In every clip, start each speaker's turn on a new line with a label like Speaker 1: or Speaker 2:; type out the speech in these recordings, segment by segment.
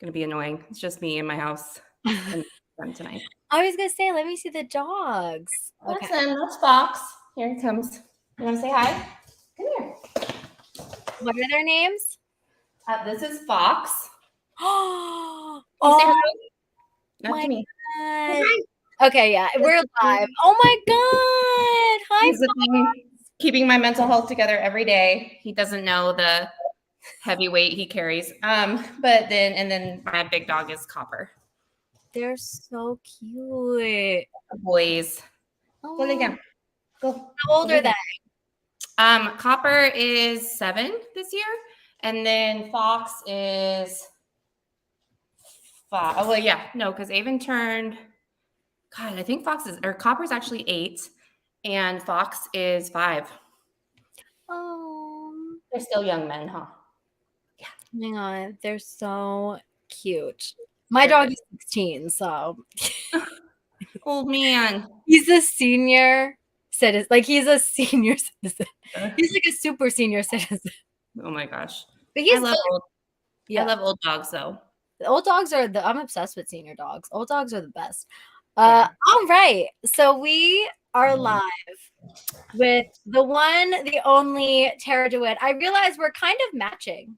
Speaker 1: going to be annoying. It's just me in my house and them tonight.
Speaker 2: I was going to say, let me see the dogs.
Speaker 1: Okay. That's Fox. Here he comes. You want to say hi? Come here.
Speaker 2: What are their names?
Speaker 1: This is Fox.
Speaker 2: Oh,
Speaker 1: Not to me.
Speaker 2: God. Okay, yeah, we're live. Oh my God. Hi, Fox.
Speaker 1: Keeping my mental health together every day. He doesn't know the heavy weight he carries. But then my big dog is Copper.
Speaker 2: They're so cute.
Speaker 1: Boys.
Speaker 2: Oh.
Speaker 1: Go lay down. Go.
Speaker 2: How old are they?
Speaker 1: Copper is 7 this year, and then Fox is 5. Oh well, yeah, no, because Avon turned. God, I think Copper's actually 8, and Fox is 5.
Speaker 2: Oh,
Speaker 1: they're still young men, huh?
Speaker 2: Yeah. Hang on, they're so cute. My dog is 16, so.
Speaker 1: Old man.
Speaker 2: He's a senior citizen. Like, he's a senior citizen. He's like a super senior citizen.
Speaker 1: Oh my gosh.
Speaker 2: But he's
Speaker 1: I love old dogs though.
Speaker 2: The old dogs I'm obsessed with senior dogs. Old dogs are the best. All right. So we are live with the one, the only Tarah Dewitt. I realize we're kind of matching.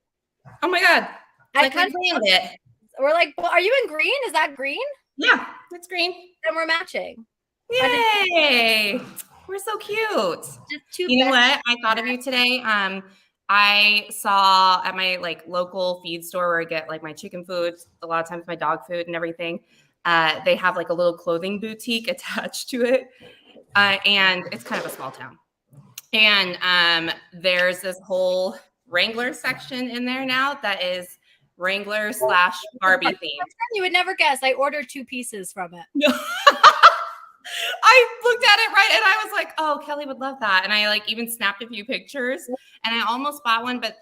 Speaker 1: Oh my God. I kind of planned it.
Speaker 2: We're like, well, are you in green? Is that green?
Speaker 1: Yeah, it's green.
Speaker 2: Then we're matching.
Speaker 1: Yay. We're so cute. You know what? I thought of you today. I saw at my local feed store where I get my chicken food, a lot of times my dog food and everything. They have a little clothing boutique attached to it. And it's kind of a small town. And there's this whole Wrangler section in there now that is Wrangler/Barbie themed.
Speaker 2: You would never guess. I ordered 2 pieces from it.
Speaker 1: No. I looked at it and I was like, oh, Kelly would love that. And I even snapped a few pictures and I almost bought one, but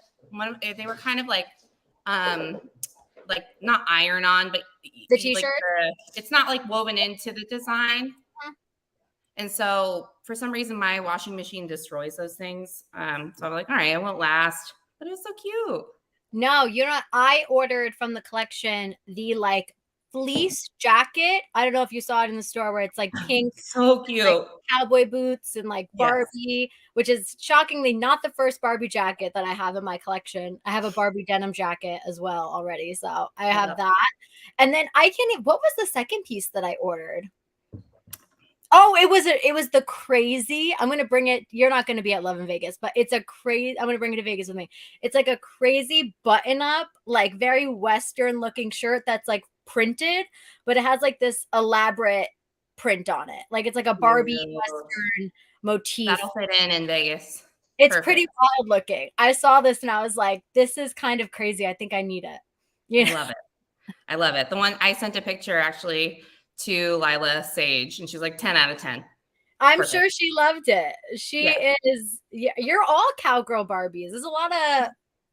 Speaker 1: they were kind of not iron on, but
Speaker 2: the t-shirt,
Speaker 1: it's not woven into the design. And so for some reason, my washing machine destroys those things. So I'm like, all right, it won't last, but it was so cute.
Speaker 2: No, you're not. I ordered from the collection the fleece jacket. I don't know if you saw it in the store where it's pink,
Speaker 1: so cute,
Speaker 2: cowboy boots and Barbie, which is shockingly not the first Barbie jacket that I have in my collection. I have a Barbie denim jacket as well already, so I have that. And then what was the second piece that I ordered? Oh, it was the crazy. I'm gonna bring it. You're not gonna be at Love in Vegas, but it's a crazy. I'm gonna bring it to Vegas with me. It's a crazy button-up, very Western looking shirt that's printed, but it has this elaborate print on it. It's a Barbie Western motif.
Speaker 1: That'll fit in Vegas.
Speaker 2: It's perfect. Pretty wild looking. I saw this and I was like, this is kind of crazy. I think I need it.
Speaker 1: Yeah. I love it. I love it. The one I sent a picture actually to Lila Sage and she's like 10 out of 10.
Speaker 2: I'm sure she loved it. She is. Yeah, you're all cowgirl Barbies. There's a lot of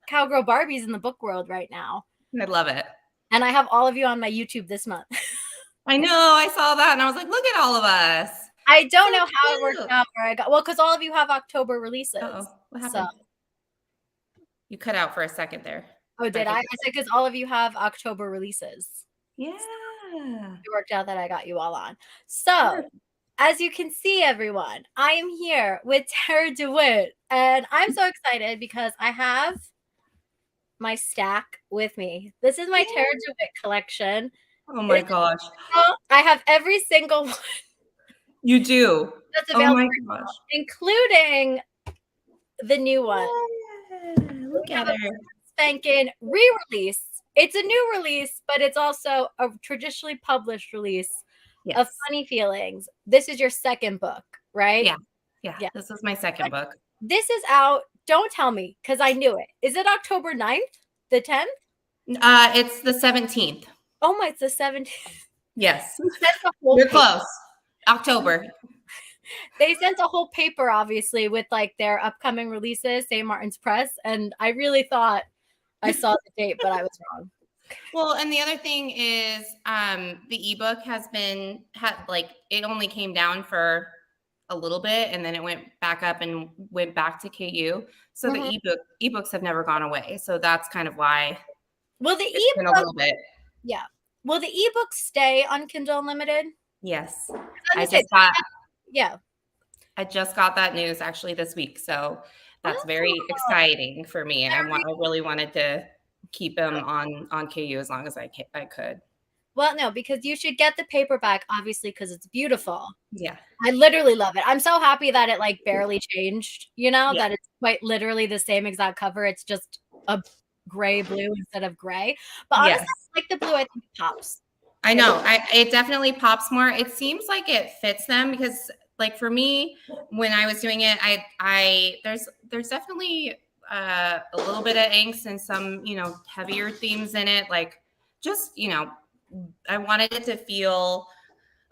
Speaker 2: cowgirl Barbies in the book world right now.
Speaker 1: I love it.
Speaker 2: And I have all of you on my YouTube this month.
Speaker 1: I know. I saw that and I was like, look at all of us.
Speaker 2: I don't know how it worked out where I got. Well, because all of you have October releases.
Speaker 1: What happened? You cut out for a second there.
Speaker 2: Oh, did I? I said because all of you have October releases.
Speaker 1: Yeah.
Speaker 2: It worked out that I got you all on. So, as you can see, everyone, I am here with Tarah Dewitt. And I'm so excited because I have my stack with me. This is my Tarah Dewitt collection.
Speaker 1: Oh my gosh.
Speaker 2: I have every single one.
Speaker 1: You do?
Speaker 2: That's available, including the new one.
Speaker 1: Look at her.
Speaker 2: Spanking re-release. It's a new release, but it's also a traditionally published release of Funny Feelings. This is your second book, right?
Speaker 1: Yeah. This is my second book.
Speaker 2: This is out. Don't tell me because I knew it. Is it October 9th? The 10th?
Speaker 1: It's the 17th.
Speaker 2: Oh my, it's the 17th.
Speaker 1: Yes. You're close. October.
Speaker 2: They sent a whole paper, obviously, with their upcoming releases, St. Martin's Press, and I really thought I saw the date, but I was wrong.
Speaker 1: Well, and the other thing is the ebook it only came down for a little bit and then it went back up and went back to KU. So the ebooks have never gone away. So that's kind of why.
Speaker 2: Well, the ebook,
Speaker 1: a little bit.
Speaker 2: Yeah. Will the ebook stay on Kindle Unlimited?
Speaker 1: Yes.
Speaker 2: I just got. Yeah.
Speaker 1: I just got that news actually this week, so that's very exciting for me. I really wanted to keep him on KU as long as I could.
Speaker 2: Well, no, because you should get the paperback, obviously, because it's beautiful.
Speaker 1: Yeah.
Speaker 2: I literally love it. I'm so happy that it like barely changed, that it's quite literally the same exact cover. It's just a gray blue instead of gray. But honestly, I like the blue. I think it pops.
Speaker 1: I know. It definitely pops more. It seems like it fits them because, like, for me, when I was doing it, there's definitely a little bit of angst and some heavier themes in it. Like, just I wanted it to feel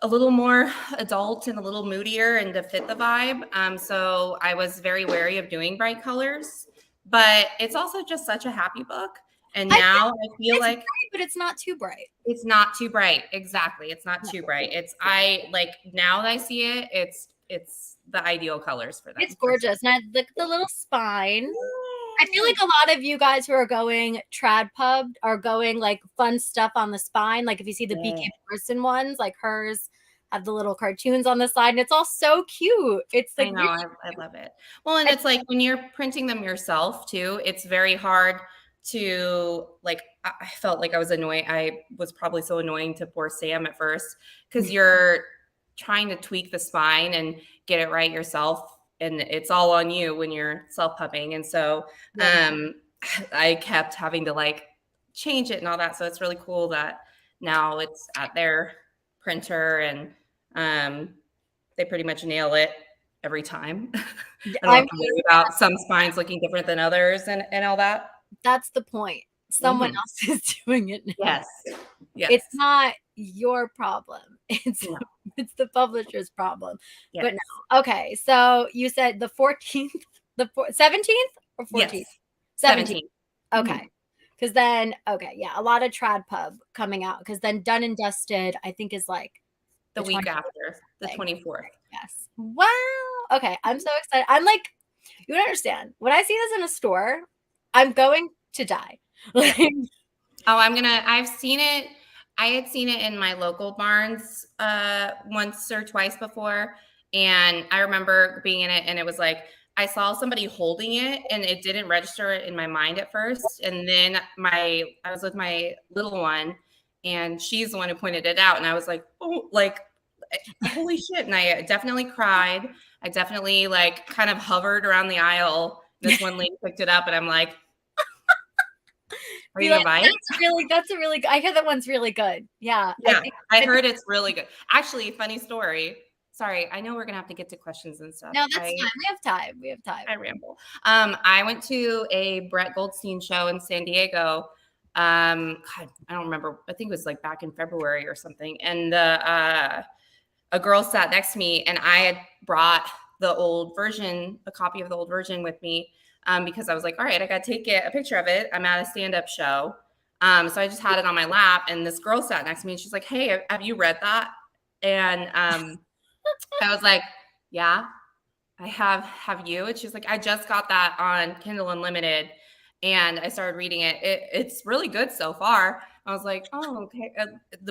Speaker 1: a little more adult and a little moodier and to fit the vibe. So I was very wary of doing bright colors, but it's also just such a happy book. And now I feel like,
Speaker 2: bright, but it's not too bright.
Speaker 1: It's not too bright. Exactly. It's not too bright. Now that I see it, it's the ideal colors for that.
Speaker 2: It's gorgeous. And I like the little spine. I feel like a lot of you guys who are going trad pub are going like fun stuff on the spine. Like if you see the BK person ones, like hers have the little cartoons on the side, and it's all so cute. It's like,
Speaker 1: I know, I love it. Well, and it's like when you're printing them yourself too, it's very hard to like. I felt like I was annoying. I was probably so annoying to poor Sam at first because you're trying to tweak the spine and get it right yourself, and it's all on you when you're self-pubbing. And so I kept having to like change it and all that. So it's really cool that now it's at their printer and they pretty much nail it every time. I don't have to worry about some spines looking different than others and all that.
Speaker 2: That's the point. Someone else is doing it now.
Speaker 1: Yes.
Speaker 2: It's not your problem. It's the publisher's problem. Yes. But no. Okay. So you said the 14th, the 17th or 14th? Yes. 17th. Okay. Because then, a lot of trad pub coming out. Because then Done and Dusted, I think, is like
Speaker 1: the week after, the 24th.
Speaker 2: Yes. Wow. Okay. I'm so excited. I'm like, you don't understand. When I see this in a store, I'm going to die.
Speaker 1: I've seen it. I had seen it in my local Barnes once or twice before. And I remember being in it and it was like, I saw somebody holding it and it didn't register in my mind at first. And then I was with my little one and she's the one who pointed it out. And I was like, oh, like, holy shit. And I definitely cried. I definitely like kind of hovered around the aisle. This one lady picked it up and I'm like, are you right?
Speaker 2: That's a really good. I hear that one's really good. Yeah.
Speaker 1: I heard it's really good. Actually, funny story. Sorry, I know we're gonna have to get to questions and stuff.
Speaker 2: No, that's fine. We have time.
Speaker 1: I ramble. I went to a Brett Goldstein show in San Diego. God, I don't remember. I think it was like back in February or something. And a girl sat next to me, and I had brought the old version, a copy of the old version with me. Because I was like, all right, I got to take a picture of it. I'm at a stand-up show. So I just had it on my lap and this girl sat next to me and she's like, hey, have you read that? And I was like, yeah, I have. Have you? And she's like, I just got that on Kindle Unlimited and I started reading it. It's really good so far. I was like, oh, okay.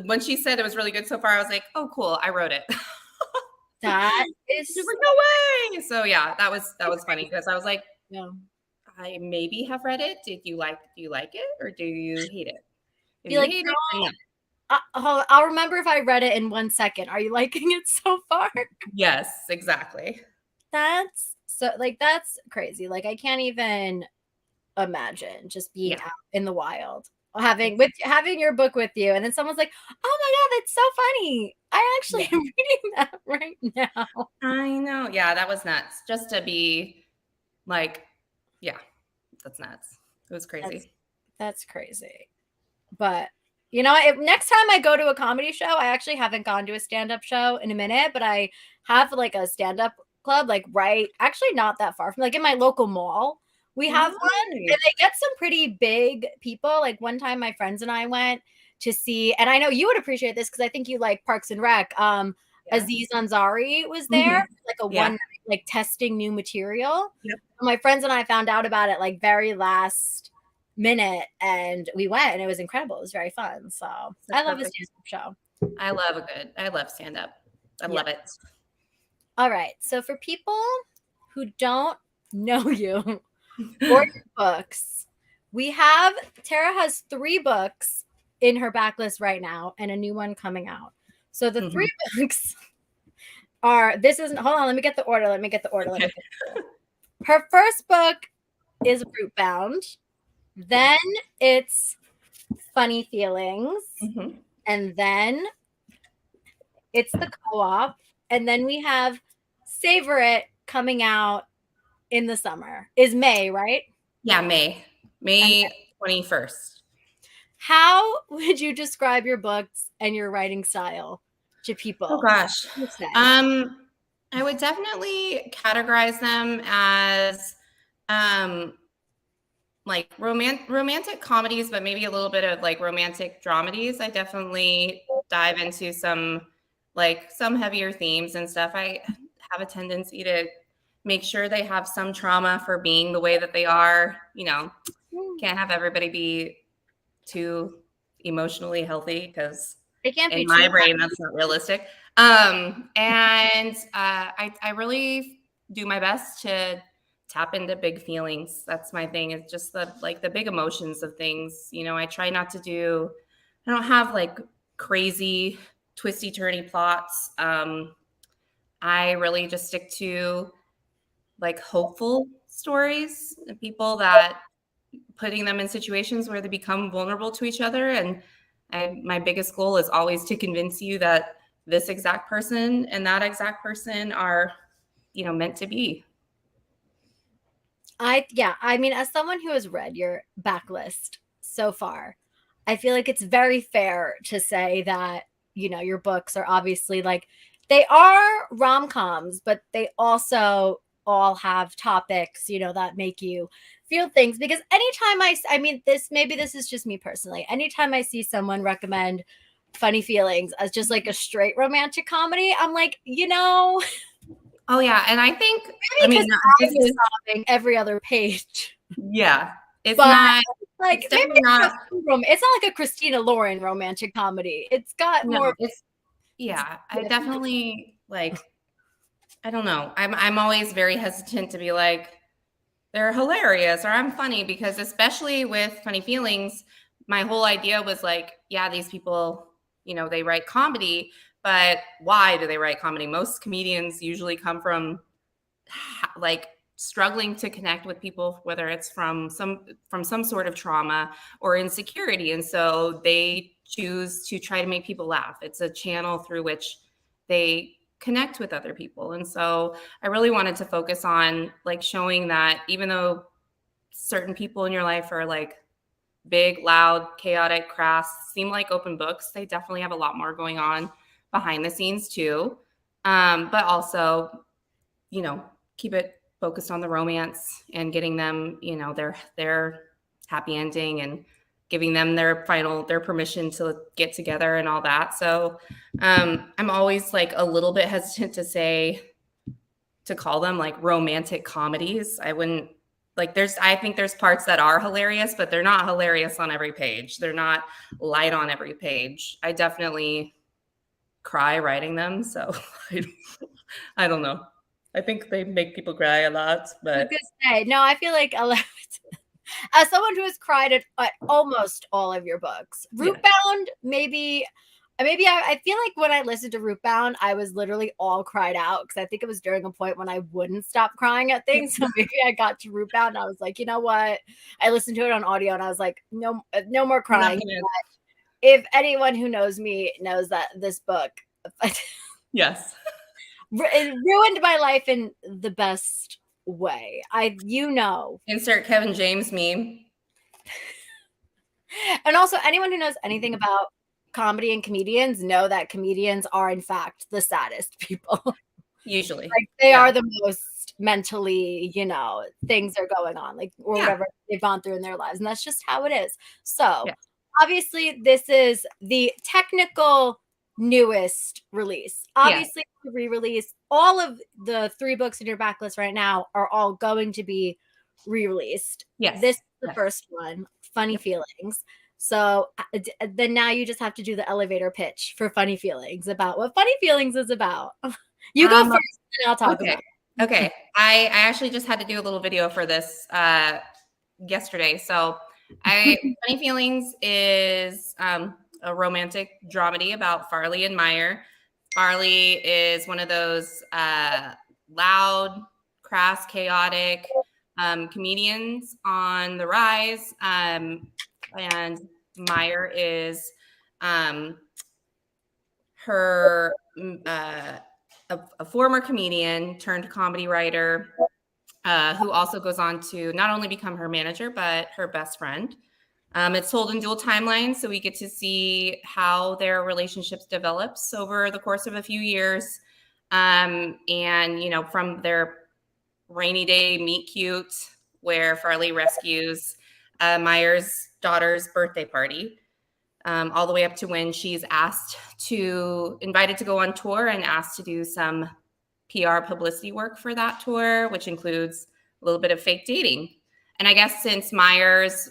Speaker 1: When she said it was really good so far, I was like, oh, cool. I wrote it.
Speaker 2: That is
Speaker 1: she's like, no way. So yeah, that was funny because I was like,
Speaker 2: yeah.
Speaker 1: I maybe have read it. Do you like it or do you hate it?
Speaker 2: I'll remember if I read it in 1 second. Are you liking it so far?
Speaker 1: Yes, exactly.
Speaker 2: That's crazy. Like I can't even imagine just being out in the wild. Having your book with you and then someone's like, oh my god, that's so funny. I actually am reading that right now.
Speaker 1: I know. Yeah, that was nuts. Just to be like, yeah, that's nuts. It was crazy.
Speaker 2: That's crazy. But if next time I go to a comedy show, I actually haven't gone to a stand-up show in a minute, but I have like a stand-up club actually not that far from in my local mall. We have one and they get some pretty big people. Like one time my friends and I went to see, and I know you would appreciate this because I think you like Parks and Rec. Aziz Ansari was there, like a one night, testing new material. Yep. My friends and I found out about it very last minute, and we went, and it was incredible. It was very fun. So I love a stand-up show.
Speaker 1: I love stand-up. I love it.
Speaker 2: All right. So for people who don't know you or your books, Tarah has 3 books in her backlist right now and a new one coming out. So the 3 books are, hold on, let me get the order. Okay. Her first book is Rootbound. Then it's Funny Feelings. And then it's The Co-op. And then we have Savor It coming out in the summer. Is May, right?
Speaker 1: Yeah, May 21st.
Speaker 2: How would you describe your books and your writing style to people?
Speaker 1: Oh gosh. I would definitely categorize them as like romantic comedies, but maybe a little bit of like romantic dramedies. I definitely dive into some heavier themes and stuff. I have a tendency to make sure they have some trauma for being the way that they are. Can't have everybody be too emotionally healthy because in my brain that's not realistic. And I really do my best to tap into big feelings. That's my thing. It's just the big emotions of things. I try not to I don't have like crazy twisty turny plots. I really just stick to like hopeful stories and people that putting them in situations where they become vulnerable to each other. And my biggest goal is always to convince you that this exact person and that exact person are, meant to be.
Speaker 2: I mean, as someone who has read your backlist so far, I feel like it's very fair to say that, your books are obviously like, they are rom-coms, but they also all have topics, that make you feel things. Because anytime this is just me personally. Anytime I see someone recommend Funny Feelings as just like a straight romantic comedy, I'm like,
Speaker 1: Oh yeah, and I think
Speaker 2: sobbing every other page.
Speaker 1: Yeah, it's not like it's
Speaker 2: maybe not. It's not like a Christina Lauren romantic comedy. It's got more.
Speaker 1: I definitely like. I don't know. I'm always very hesitant to be like they're hilarious or I'm funny because especially with Funny Feelings, my whole idea was like, yeah, these people, they write comedy. But why do they write comedy? Most comedians usually come from like struggling to connect with people, whether it's from some sort of trauma or insecurity. And so they choose to try to make people laugh. It's a channel through which they connect with other people. And so I really wanted to focus on like showing that even though certain people in your life are like big, loud, chaotic, crass, seem like open books, they definitely have a lot more going on behind the scenes too. But also, keep it focused on the romance and getting them, their happy ending and giving them their permission to get together and all that. So I'm always like a little bit hesitant to call them like romantic comedies. I wouldn't like I think there's parts that are hilarious, but they're not hilarious on every page. They're not light on every page. I definitely cry writing them. So I don't know. I think they make people cry a lot, but
Speaker 2: no, I feel like as someone who has cried at almost all of your books, Rootbound, maybe I feel like when I listened to Rootbound, I was literally all cried out because I think it was during a point when I wouldn't stop crying at things. So maybe I got to Rootbound and I was like, you know what? I listened to it on audio and I was like, no more crying. If anyone who knows me knows that this book,
Speaker 1: yes,
Speaker 2: it ruined my life in the best way.
Speaker 1: Insert Kevin James meme.
Speaker 2: And also anyone who knows anything about comedy and comedians know that comedians are in fact the saddest people.
Speaker 1: Usually.
Speaker 2: Like they are the most mentally, things are going on, like or whatever they've gone through in their lives. And that's just how it is. So obviously this is the technical newest release. Obviously the re-release, all of the 3 books in your backlist right now are all going to be re-released.
Speaker 1: Yes.
Speaker 2: This is the first one. Funny Feelings. So then now you just have to do the elevator pitch for Funny Feelings about what Funny Feelings is about. You go first, and I'll talk about it.
Speaker 1: Okay. I actually just had to do a little video for this yesterday. So Funny Feelings is a romantic dramedy about Farley and Meyer. Farley is one of those loud, crass, chaotic comedians on the rise. And Meyer is her a former comedian turned comedy writer who also goes on to not only become her manager, but her best friend. It's told in dual timelines, so we get to see how their relationships develops over the course of a few years. And, from their rainy day meet cute, where Farley rescues Meyer's daughter's birthday party, all the way up to when she's invited to go on tour and asked to do some PR publicity work for that tour, which includes a little bit of fake dating. And I guess since Meyer's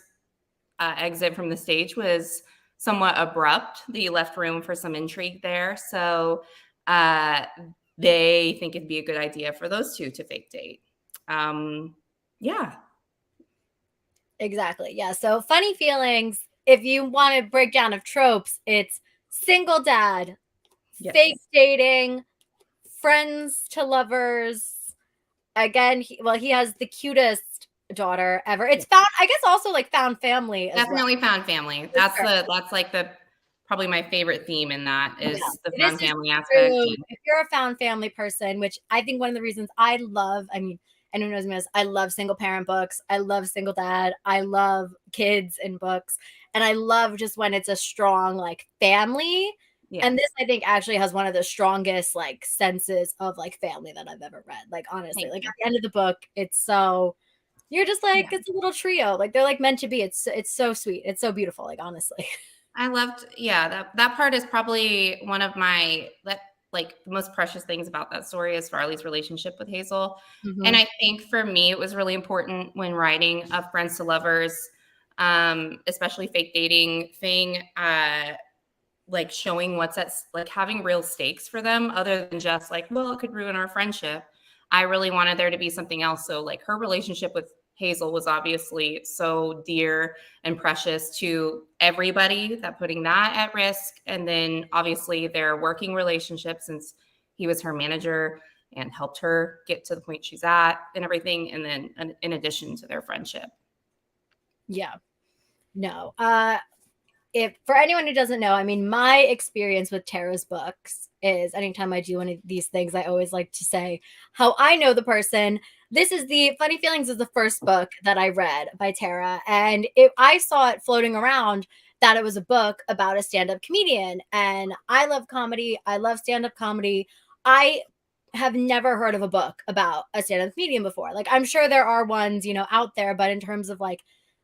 Speaker 1: exit from the stage was somewhat abrupt, they left room for some intrigue there. So they think it'd be a good idea for those two to fake date. Yeah.
Speaker 2: Exactly. Yeah. So Funny Feelings, if you want a breakdown of tropes, it's single dad, fake dating, friends to lovers. Again, he has the cutest daughter ever. It's found, I guess, also like found family.
Speaker 1: Definitely found family. That's like probably my favorite theme in that is the found family aspect.
Speaker 2: If you're a found family person, which I think one of the reasons I love, I mean, anyone knows me as I love single parent books. I love single dad. I love kids in books. And I love just when it's a strong like family. Yeah. And this, I think, actually has one of the strongest like senses of like family that I've ever read. Like, honestly, like at the end of the book, it's so, you're just like, it's a little trio. Like they're like meant to be. It's so sweet. It's so beautiful. Like, honestly.
Speaker 1: I loved, that part is probably one of my, like the most precious things about that story is Farley's relationship with Hazel. Mm-hmm. And I think for me, it was really important when writing a friends to lovers, especially fake dating thing, like showing what's at, like having real stakes for them other than just like, well, it could ruin our friendship. I really wanted there to be something else. So like her relationship with Hazel was obviously so dear and precious to everybody that putting that at risk. And then obviously their working relationship, since he was her manager and helped her get to the point she's at and everything. And then in addition to their friendship.
Speaker 2: Yeah. No. If for anyone who doesn't know, I mean, my experience with Tarah's books is anytime I do one of these things, I always like to say how I know the person. This is Funny Feelings is the first book that I read by Tarah. And I saw it floating around that it was a book about a stand-up comedian. And I love comedy. I love stand-up comedy. I have never heard of a book about a stand-up comedian before. Like, I'm sure there are ones, out there, but in terms of like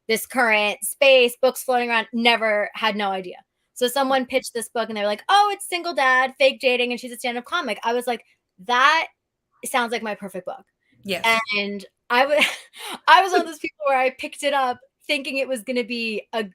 Speaker 2: this current space, books floating around, had no idea. So someone pitched this book and they were like, oh, it's single dad, fake dating, and she's a stand-up comic. I was like, that sounds like my perfect book.
Speaker 1: Yes.
Speaker 2: And I was one of those people where I picked it up thinking it was going to be a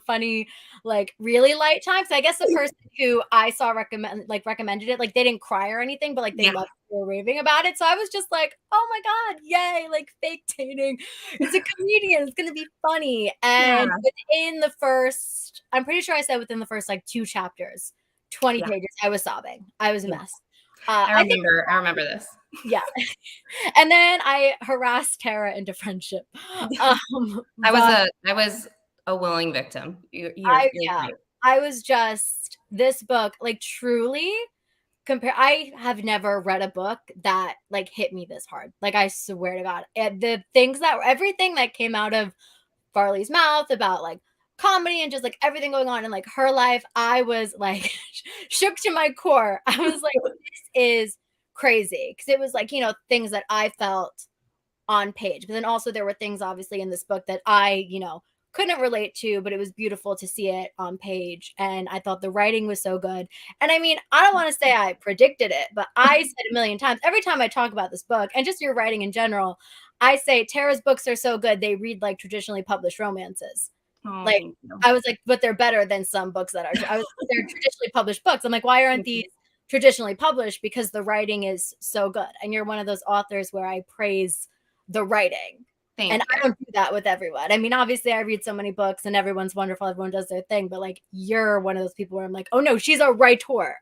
Speaker 2: funny, like really light time. So I guess the person who I saw recommended it, like they didn't cry or anything, but like they loved it, were raving about it. So I was just like, oh my God, yay, like fake dating. It's a comedian. It's going to be funny. And within the first, I'm pretty sure I said within the first like 2 chapters, 20 pages, I was sobbing. I was a mess.
Speaker 1: I remember this.
Speaker 2: Yeah. And then I harassed Tarah into friendship.
Speaker 1: I was a willing victim.
Speaker 2: I was just, this book, like truly I have never read a book that like hit me this hard. Like, I swear to God, everything that came out of Farley's mouth about like comedy and just like everything going on in like her life, I was like shook to my core. I was like, this is crazy, because it was like, things that I felt on page, but then also there were things obviously in this book that I couldn't relate to, but it was beautiful to see it on page. And I thought the writing was so good. And I mean, I don't want to say I predicted it, but I said a million times every time I talk about this book and just your writing in general, I say Tarah's books are so good they read like traditionally published romances.
Speaker 1: Oh,
Speaker 2: Like, I was like, but they're better than some books that they're traditionally published books. I'm like, why aren't these traditionally published? Because the writing is so good. And you're one of those authors where I praise the writing.
Speaker 1: Thank you.
Speaker 2: I don't do that with everyone. I mean, obviously I read so many books and everyone's wonderful. Everyone does their thing. But like, you're one of those people where I'm like, oh no, she's a writer.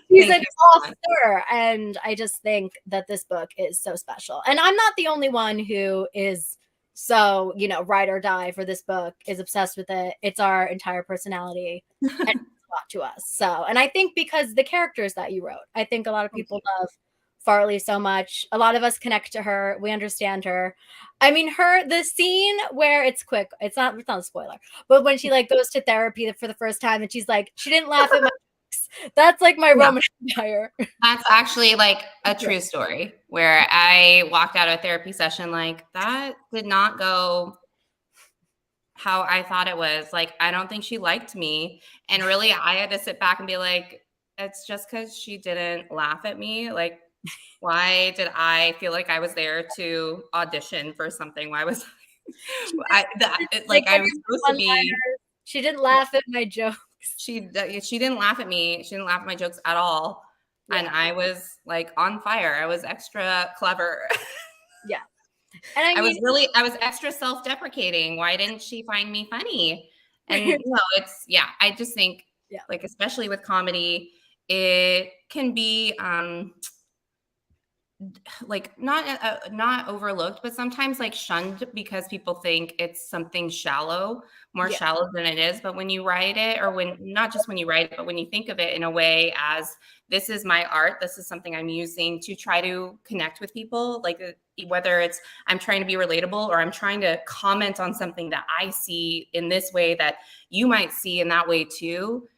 Speaker 2: She's an author. And I just think that this book is so special. And I'm not the only one who is so, ride or die for this book, is obsessed with it. It's our entire personality and it's a lot to us. So, and I think because the characters that you wrote, I think a lot of people love Farley so much. A lot of us connect to her. We understand her. I mean, the scene where it's quick, it's not a spoiler, but when she like goes to therapy for the first time and she's like, she didn't laugh at my jokes. That's like my Roman Empire.
Speaker 1: That's actually like a true story where I walked out of a therapy session like, that did not go how I thought it was. Like, I don't think she liked me. And really, I had to sit back and be like, it's just because she didn't laugh at me. Like, why did I feel like I was there to audition for something? Why was I was supposed to be?
Speaker 2: She didn't laugh at my jokes.
Speaker 1: She didn't laugh at me. She didn't laugh at my jokes at all. Yeah. And I was like on fire. I was extra clever.
Speaker 2: Yeah. And
Speaker 1: I was extra self-deprecating. Why didn't she find me funny? And I just think like, especially with comedy, it can be like not overlooked, but sometimes like shunned because people think it's something shallow, more shallow than it is. But when you write it, or not just when you write it, but when you think of it in a way as, this is my art, this is something I'm using to try to connect with people, like whether it's I'm trying to be relatable or I'm trying to comment on something that I see in this way that you might see in that way too.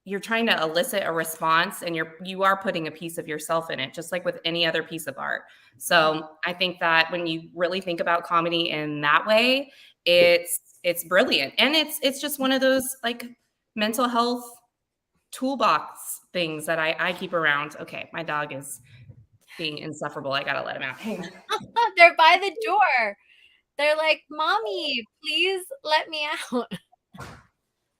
Speaker 1: You're trying to elicit a response, and you are putting a piece of yourself in it, just like with any other piece of art. So I think that when you really think about comedy in that way, it's brilliant. And it's just one of those like mental health toolbox things that I keep around. Okay, my dog is being insufferable. I gotta let him out. Hang on.
Speaker 2: They're by the door. They're like, Mommy, please let me out.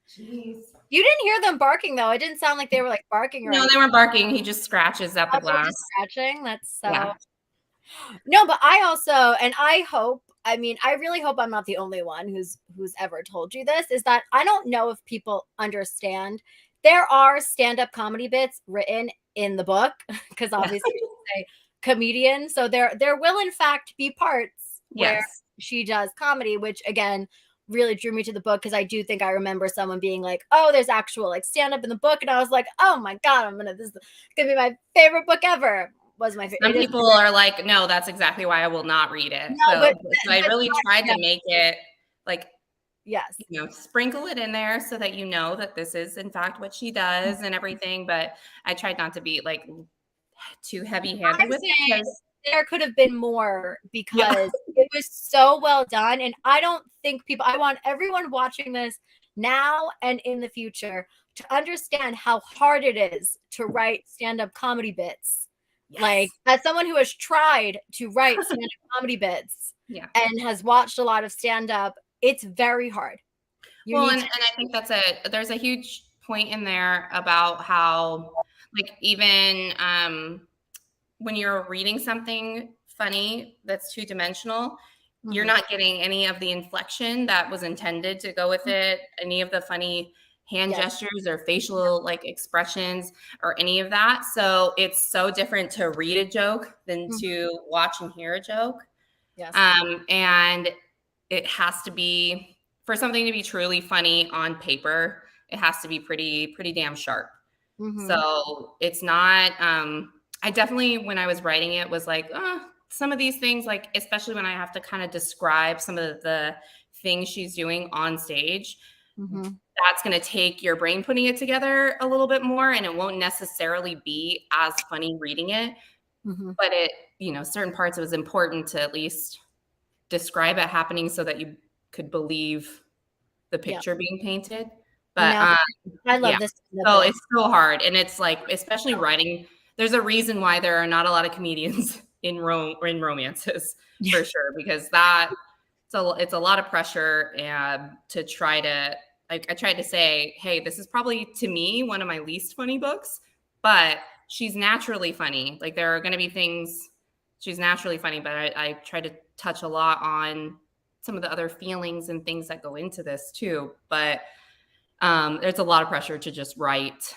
Speaker 2: Jeez. You didn't hear them barking though. It didn't sound like they were like barking.
Speaker 1: No, they weren't barking. He just scratches at the glass.
Speaker 2: Scratching. That's so. Yeah. No, but I also, and I hope, I mean, I really hope I'm not the only one who's ever told you this, is that I don't know if people understand. There are stand-up comedy bits written in the book, because obviously she's a comedian. So there will in fact be parts where she does comedy, which again really drew me to the book, because I do think I remember someone being like, oh, there's actual like stand-up in the book. And I was like, oh my God, this is gonna be my favorite book ever. Was my favorite.
Speaker 1: Some people are like, no, that's exactly why I will not read it. No, so I really tried to make it like, sprinkle it in there so that you know that this is in fact what she does and everything. But I tried not to be like too heavy-handed with it, because
Speaker 2: there could have been more, because it was so well done. And I don't think I want everyone watching this now and in the future to understand how hard it is to write stand-up comedy bits. Yes. Like, as someone who has tried to write stand-up comedy bits and has watched a lot of stand-up, it's very hard.
Speaker 1: And I think there's a huge point in there about how, like, even when you're reading something funny that's two-dimensional, you're not getting any of the inflection that was intended to go with it, any of the funny hand gestures or facial like expressions or any of that. So it's so different to read a joke than to watch and hear a joke. Yes. And it has to be, for something to be truly funny on paper, it has to be pretty damn sharp. So it's not, I definitely, when I was writing it, was like, some of these things, like, especially when I have to kind of describe some of the things she's doing on stage, that's going to take your brain putting it together a little bit more, and it won't necessarily be as funny reading it. But it, certain parts, it was important to at least describe it happening so that you could believe the picture being painted. But
Speaker 2: I love this.
Speaker 1: So it's so hard. And it's like, especially writing, there's a reason why there are not a lot of comedians in romances, for sure, because that So it's a lot of pressure to try to, I tried to say, hey, this is probably to me one of my least funny books, but she's naturally funny. Like there are going to be things she's naturally funny, but I try to touch a lot on some of the other feelings and things that go into this too. But there's a lot of pressure to just write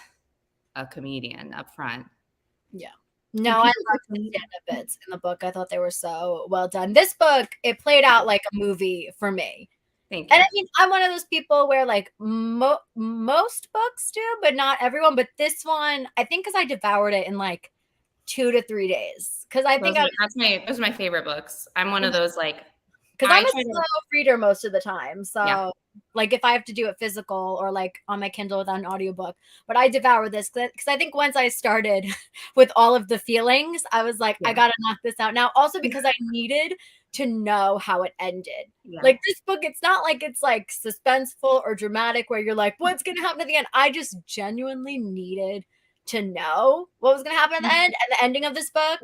Speaker 1: a comedian up front.
Speaker 2: Yeah. No, I loved the stand-up bits in the book. I thought they were so well done. This book, it played out like a movie for me.
Speaker 1: Thank you.
Speaker 2: And I mean, I'm one of those people where like most books do, but not everyone. But this one, I think because I devoured it in like 2 to 3 days. Because I think
Speaker 1: those are my favorite books. I'm one of those like,
Speaker 2: because I'm a slow reader most of the time. So
Speaker 1: yeah.
Speaker 2: like if I have to do it physical or like on my Kindle without an audiobook, but I devour this because I think once I started with all of the feelings, I was like, I gotta knock this out now. Also because I needed to know how it ended. Yeah. Like this book, it's not like it's like suspenseful or dramatic where you're like, what's gonna happen at the end? I just genuinely needed to know what was gonna happen at the end. And the ending of this book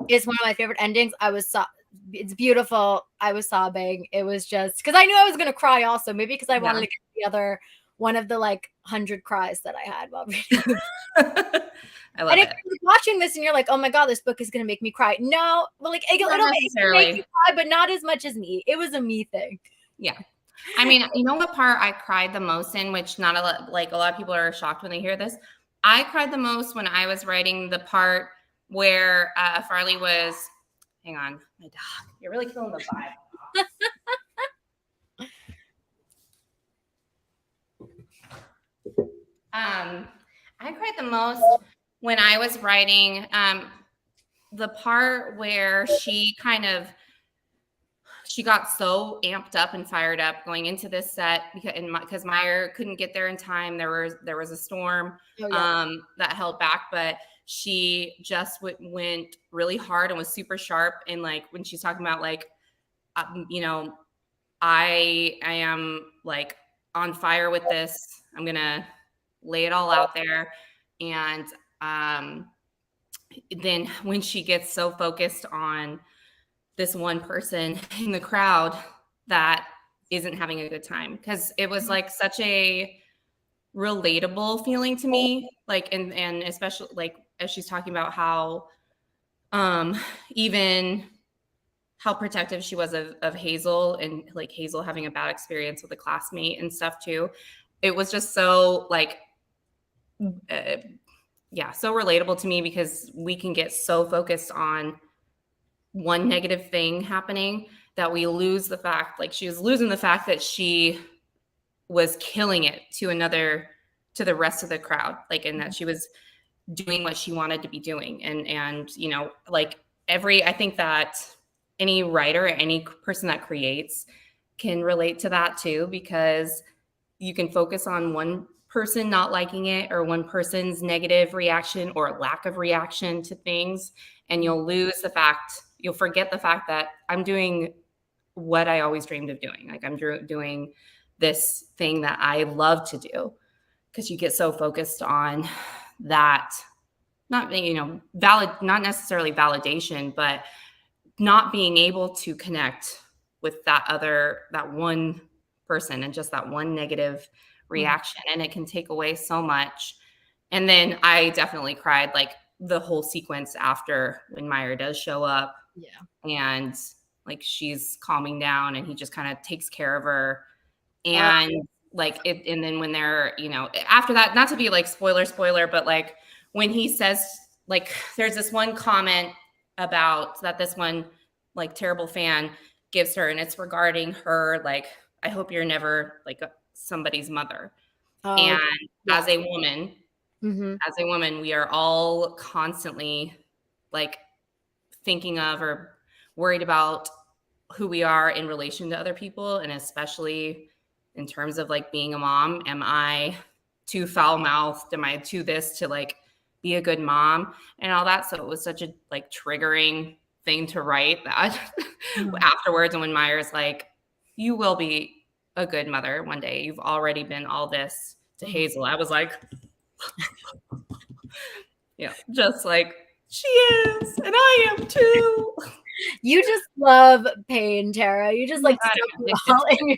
Speaker 2: is one of my favorite endings. It's beautiful. I was sobbing. It was just because I knew I was going to cry also, maybe because I wanted to get the other one of the like 100 cries that I had while reading.
Speaker 1: I love it.
Speaker 2: If you're watching this and you're like, oh my God, this book is going to make me cry. No, well, like it'll make you cry, but not as much as me. It was a me thing.
Speaker 1: Yeah. I mean, you know what part I cried the most in, which not a lot, like a lot of people are shocked when they hear this. I cried the most when I was writing the part where Farley was, hang on, my dog, you're really killing the vibe. I cried the most when I was writing the part where she got so amped up and fired up going into this set because Meyer couldn't get there in time. There was a storm that held back, but she just went really hard and was super sharp. And like when she's talking about like, you know, I am like on fire with this. I'm gonna lay it all out there. And then when she gets so focused on this one person in the crowd that isn't having a good time, because it was like such a relatable feeling to me, like and especially like as she's talking about how even how protective she was of Hazel, and like Hazel having a bad experience with a classmate and stuff too. It was just so like so relatable to me, because we can get so focused on one negative thing happening that we lose the fact, like she was losing the fact that she was killing it to the rest of the crowd, like, and that she was doing what she wanted to be doing. And, you know, like I think that any writer, any person that creates can relate to that too, because you can focus on one person not liking it or one person's negative reaction or lack of reaction to things. And you'll forget the fact that I'm doing what I always dreamed of doing. Like I'm doing this thing that I love to do, because you get so focused on that, not, you know, not necessarily validation, but not being able to connect with that one person and just that one negative reaction. And it can take away so much. And then I definitely cried like the whole sequence after, when Meyer does show up. Yeah. And like she's calming down and he just kind of takes care of her. And like it, and then when they're, you know, after that, not to be like spoiler, but like when he says, like, there's this one comment about that this one like terrible fan gives her, and it's regarding her, like, I hope you're never like somebody's mother. And as a woman, we are all constantly like thinking of or worried about who we are in relation to other people, and especially in terms of like being a mom. Am I too foul-mouthed? Am I too this to like be a good mom and all that? So it was such a like triggering thing to write that afterwards. And when Meyer's like, you will be a good mother one day. You've already been all this to Hazel. I was like, yeah, just like, she is, and I am too.
Speaker 2: You just love pain, Tara. You just like to go all in your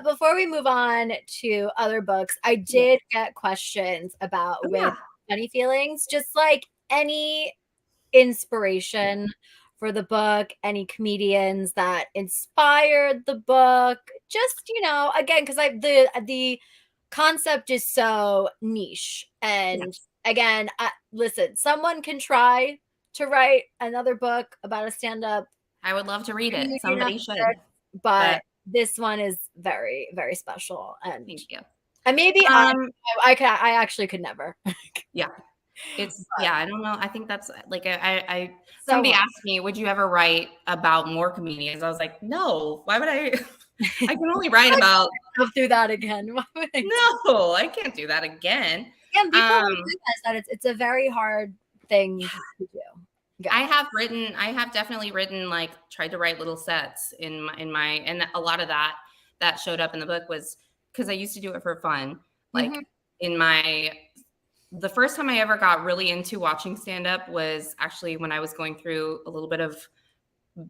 Speaker 2: before we move on to other books, I did get questions about with Funny Feelings, just like any inspiration for the book, any comedians that inspired the book, just, you know, again, because the concept is so niche. And again, listen, someone can try to write another book about a stand-up.
Speaker 1: I would love to read it. Somebody should.
Speaker 2: But this one is very, very special. And
Speaker 1: thank you.
Speaker 2: And maybe I actually could never.
Speaker 1: Yeah. It's I don't know. I think that's like I somebody asked me, would you ever write about more comedians? I was like, no, why would I? I can only write about
Speaker 2: do that again.
Speaker 1: No, I can't do that again.
Speaker 2: Yeah, people realize that it's a very hard thing to do.
Speaker 1: Yeah. I have definitely written, like, tried to write little sets in my and a lot of that showed up in the book was because I used to do it for fun. Like the first time I ever got really into watching stand-up was actually when I was going through a little bit of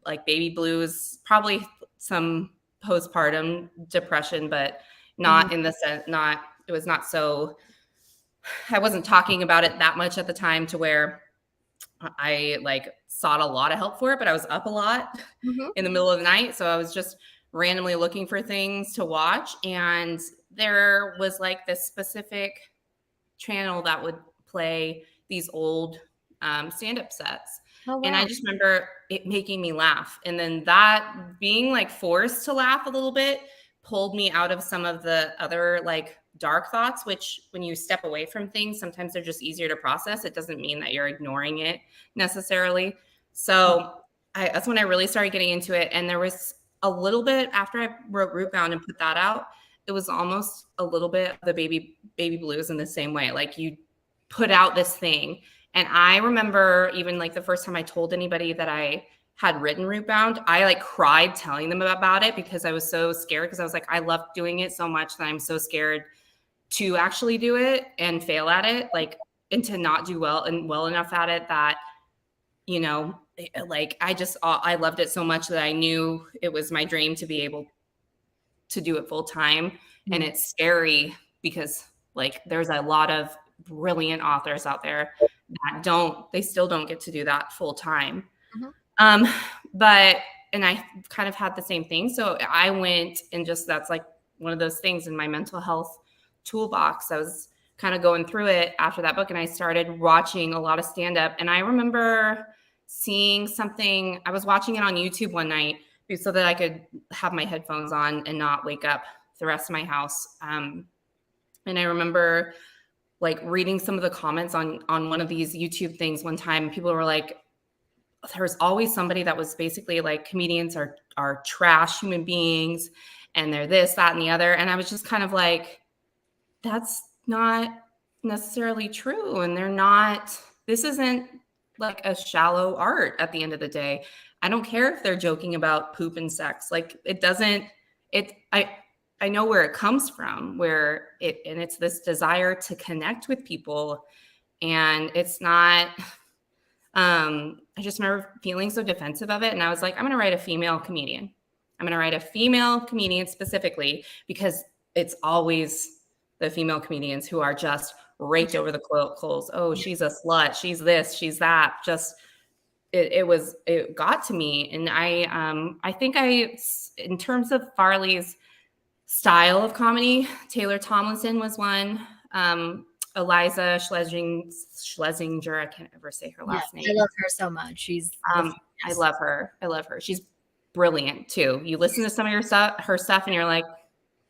Speaker 1: like baby blues, probably some postpartum depression, but not in the sense, it was not so, I wasn't talking about it that much at the time to where I like sought a lot of help for it, but I was up a lot in the middle of the night. So I was just randomly looking for things to watch. And there was like this specific channel that would play these old stand-up sets. Oh, wow. And I just remember it making me laugh. And then that being like forced to laugh a little bit pulled me out of some of the other like dark thoughts, which when you step away from things, sometimes they're just easier to process. It doesn't mean that you're ignoring it necessarily. So that's when I really started getting into it. And there was a little bit after I wrote Rootbound and put that out, it was almost a little bit of the baby blues in the same way. Like you put out this thing. And I remember even like the first time I told anybody that I had written Rootbound, I like cried telling them about it because I was so scared, because I was like, I love doing it so much that I'm so scared to actually do it and fail at it, like, and to not do well enough at it that, you know, like I loved it so much that I knew it was my dream to be able to do it full time. And it's scary because like there's a lot of brilliant authors out there that they still don't get to do that full time. But I kind of had the same thing. So I went and that's like one of those things in my mental health toolbox. I was kind of going through it after that book, and I started watching a lot of stand-up. And I remember seeing something, I was watching it on YouTube one night so that I could have my headphones on and not wake up the rest of my house. And I remember like reading some of the comments on one of these YouTube things one time. People were like, there was always somebody that was basically like, comedians are trash human beings and they're this, that, and the other. And I was just kind of like, that's not necessarily true. And this isn't like a shallow art at the end of the day. I don't care if they're joking about poop and sex. Like I know where it comes from, and it's this desire to connect with people. And it's not, I just remember feeling so defensive of it. And I was like, I'm going to write a female comedian. I'm going to write a female comedian specifically because it's always the female comedians who are just raked over the coals. Oh, she's a slut. She's this, she's that. Just, it got to me. And I think in terms of Farley's style of comedy, Taylor Tomlinson was one. Eliza Schlesinger, I can't ever say her last name.
Speaker 2: I love her so much. She's
Speaker 1: I love her. She's brilliant too. You listen to some of her stuff and you're like,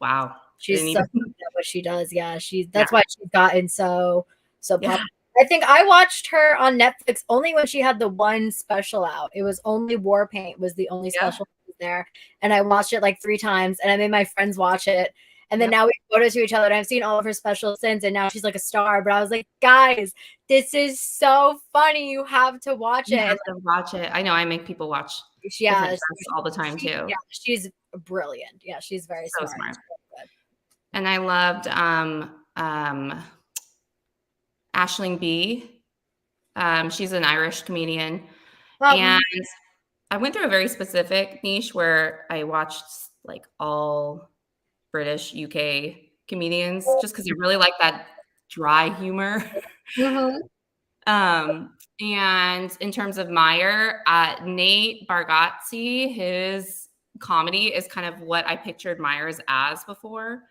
Speaker 1: wow.
Speaker 2: She's so good at what she does. Yeah, that's why she's gotten so popular. I think I watched her on Netflix only when she had the one special out. It was only War Paint was the only special there. And I watched it like 3 times, and I made my friends watch it. And then now we photos to each other, and I've seen all of her specials since, and now she's like a star. But I was like, guys, this is so funny. You have to watch it.
Speaker 1: You have to watch it. I know I make people watch all the time too.
Speaker 2: Yeah, she's brilliant. Yeah, she's very smart.
Speaker 1: And I loved Aisling B. She's an Irish comedian. And I went through a very specific niche where I watched like all British, UK comedians just because I really like that dry humor. And in terms of Meyer, Nate Bargatze, his comedy is kind of what I pictured Myers as before.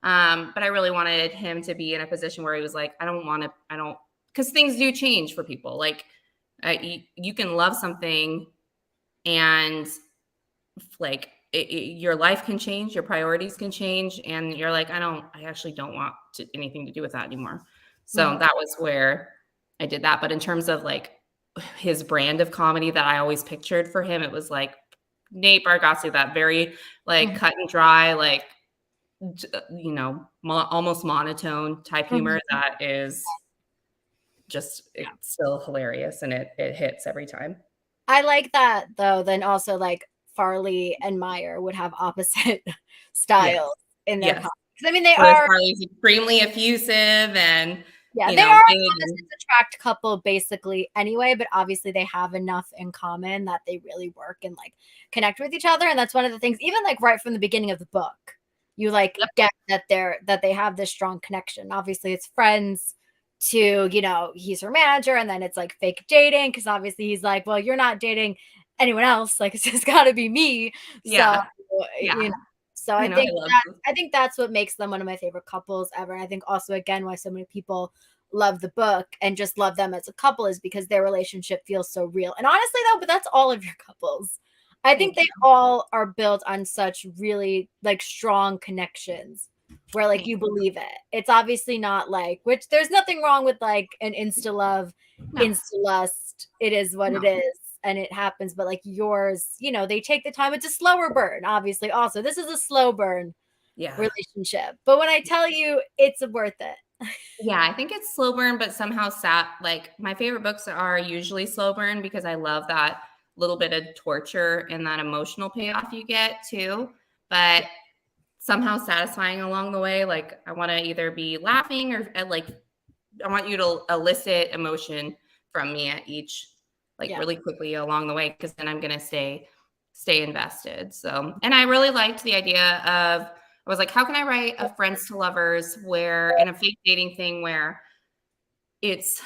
Speaker 1: But I really wanted him to be in a position where he was like, because things do change for people. Like you can love something and like your life can change, your priorities can change. And you're like, I actually don't want anything to do with that anymore. So that was where I did that. But in terms of like his brand of comedy that I always pictured for him, it was like Nate Bargatze, that very like cut and dry, like, almost monotone type humor that is just, it's still hilarious and it hits every time.
Speaker 2: I like that though. Then also like Farley and Meyer would have opposite styles in their comics. I mean, they are
Speaker 1: Farley's extremely effusive and
Speaker 2: they are opposites attract couple basically anyway, but obviously they have enough in common that they really work and like connect with each other. And that's one of the things, even like right from the beginning of the book, you like get that they have this strong connection. Obviously it's friends to, he's her manager, and then it's like fake dating because obviously he's like, well, you're not dating anyone else, like it's just got to be me. So I think that's what makes them one of my favorite couples ever. And I think also again why so many people love the book and just love them as a couple is because their relationship feels so real. And honestly though, but that's all of your couples. I think they all are built on such really like strong connections where like you believe it. It's obviously not like, which there's nothing wrong with like an insta love, insta lust. It is what it is and it happens. But like yours, they take the time. It's a slower burn, obviously. Also, this is a slow burn relationship. But when I tell you it's worth it.
Speaker 1: Yeah, I think it's slow burn, but somehow like my favorite books are usually slow burn because I love that little bit of torture and that emotional payoff you get too. But somehow satisfying along the way. Like I want to either be laughing or like I want you to elicit emotion from me at each really quickly along the way because then I'm gonna stay invested. So, and I really liked the idea of I was like, how can I write a friends to lovers where in a fake dating thing where it's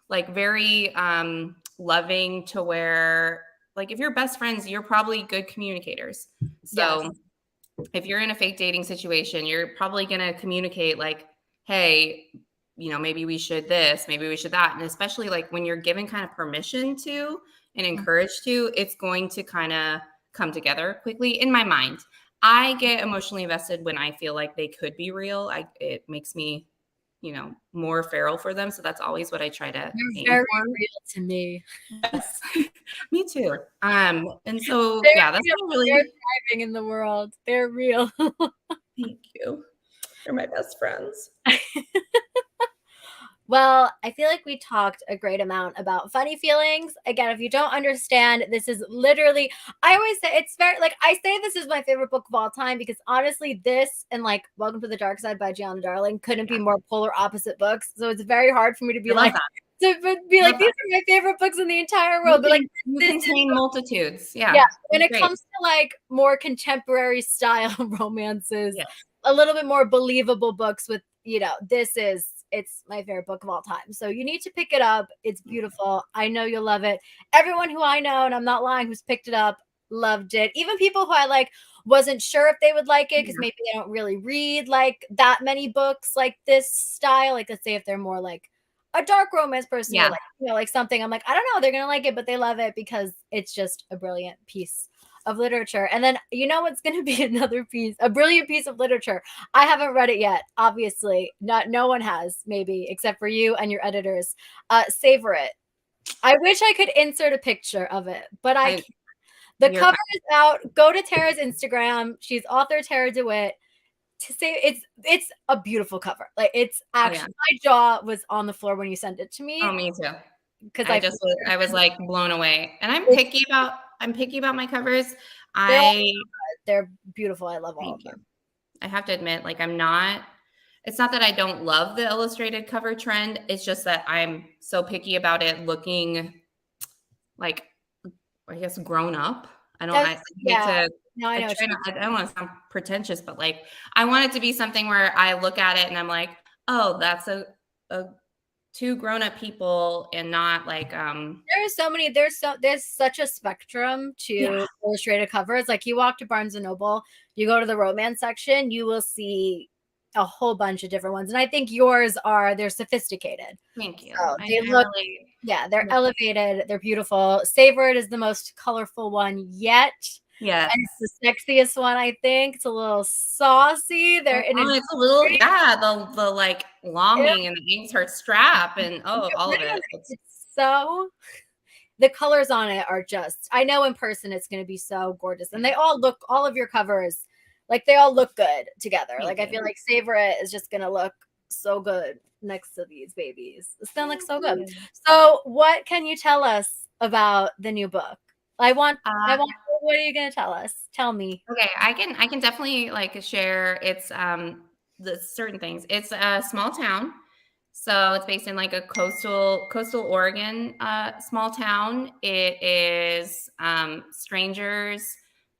Speaker 1: like very loving to where like if you're best friends, you're probably good communicators. So if you're in a fake dating situation, you're probably going to communicate like, hey, maybe we should this, maybe we should that. And especially like when you're given kind of permission to and encouraged to, it's going to kind of come together quickly in my mind. I get emotionally invested when I feel like they could be real. It makes me, more feral for them. So that's always what I try to
Speaker 2: aim very for. Real to me.
Speaker 1: Yes. Me too. And so that's really
Speaker 2: they're thriving in the world. They're real.
Speaker 1: Thank you. They're my best friends.
Speaker 2: Well, I feel like we talked a great amount about funny feelings. Again, if you don't understand, this is literally, I always say it's very, like, I say this is my favorite book of all time because honestly, this and like Welcome to the Dark Side by Gianna Darling couldn't be more polar opposite books. So it's very hard for me to be like, these are my favorite books in the entire world. But like,
Speaker 1: you contain multitudes. Yeah.
Speaker 2: When it comes to like more contemporary style romances, a little bit more believable books with, it's my favorite book of all time. So you need to pick it up. It's beautiful. I know you'll love it. Everyone who I know, and I'm not lying, who's picked it up, loved it. Even people who I like wasn't sure if they would like it because maybe they don't really read like that many books like this style. Like let's say if they're more like a dark romance person, or like, like something, I'm like, I don't know, they're gonna like it, but they love it because it's just a brilliant piece of literature. And then what's going to be another piece, a brilliant piece of literature. I haven't read it yet. Obviously, no one has, maybe except for you and your editors. Savor it. I wish I could insert a picture of it, but I can't. The cover is out. Go to Tara's Instagram. She's author Tarah Dewitt. To say it's a beautiful cover. Like it's actually my jaw was on the floor when you sent it to me.
Speaker 1: Oh, me too. Because I was like blown away. And I'm picky about my covers.
Speaker 2: They're beautiful. I love all of them.
Speaker 1: I have to admit, like I'm not it's not that I don't love the illustrated cover trend. It's just that I'm so picky about it looking like, I guess, grown up. I don't, I hate to,
Speaker 2: No, I know.
Speaker 1: I don't want to sound pretentious, but like, I want it to be something where I look at it and I'm like, oh, that's a two grown-up people, and not like
Speaker 2: there's so many, there's such a spectrum to illustrated covers. Like, you walk to Barnes and Noble, you go to the romance section, you will see a whole bunch of different ones, and I think yours they're sophisticated.
Speaker 1: Thank you.
Speaker 2: So they look really, they're elevated, they're beautiful. Savor It is the most colorful one yet.
Speaker 1: Yeah,
Speaker 2: and it's the sexiest one, I think. It's a little saucy.
Speaker 1: It's a little, the like longing and the insert strap and all of it.
Speaker 2: It's so, the colors on it are just, I know in person it's going to be so gorgeous, and all of your covers, like, they all look good together. Like, I feel like Savor It is just going to look so good next to these babies. It's going to look so good. So what can you tell us about the new book? I want, what are you going to tell us? Tell me.
Speaker 1: Okay, I can definitely like share. It's the certain things. It's a small town, so it's based in like a coastal Oregon small town. It is strangers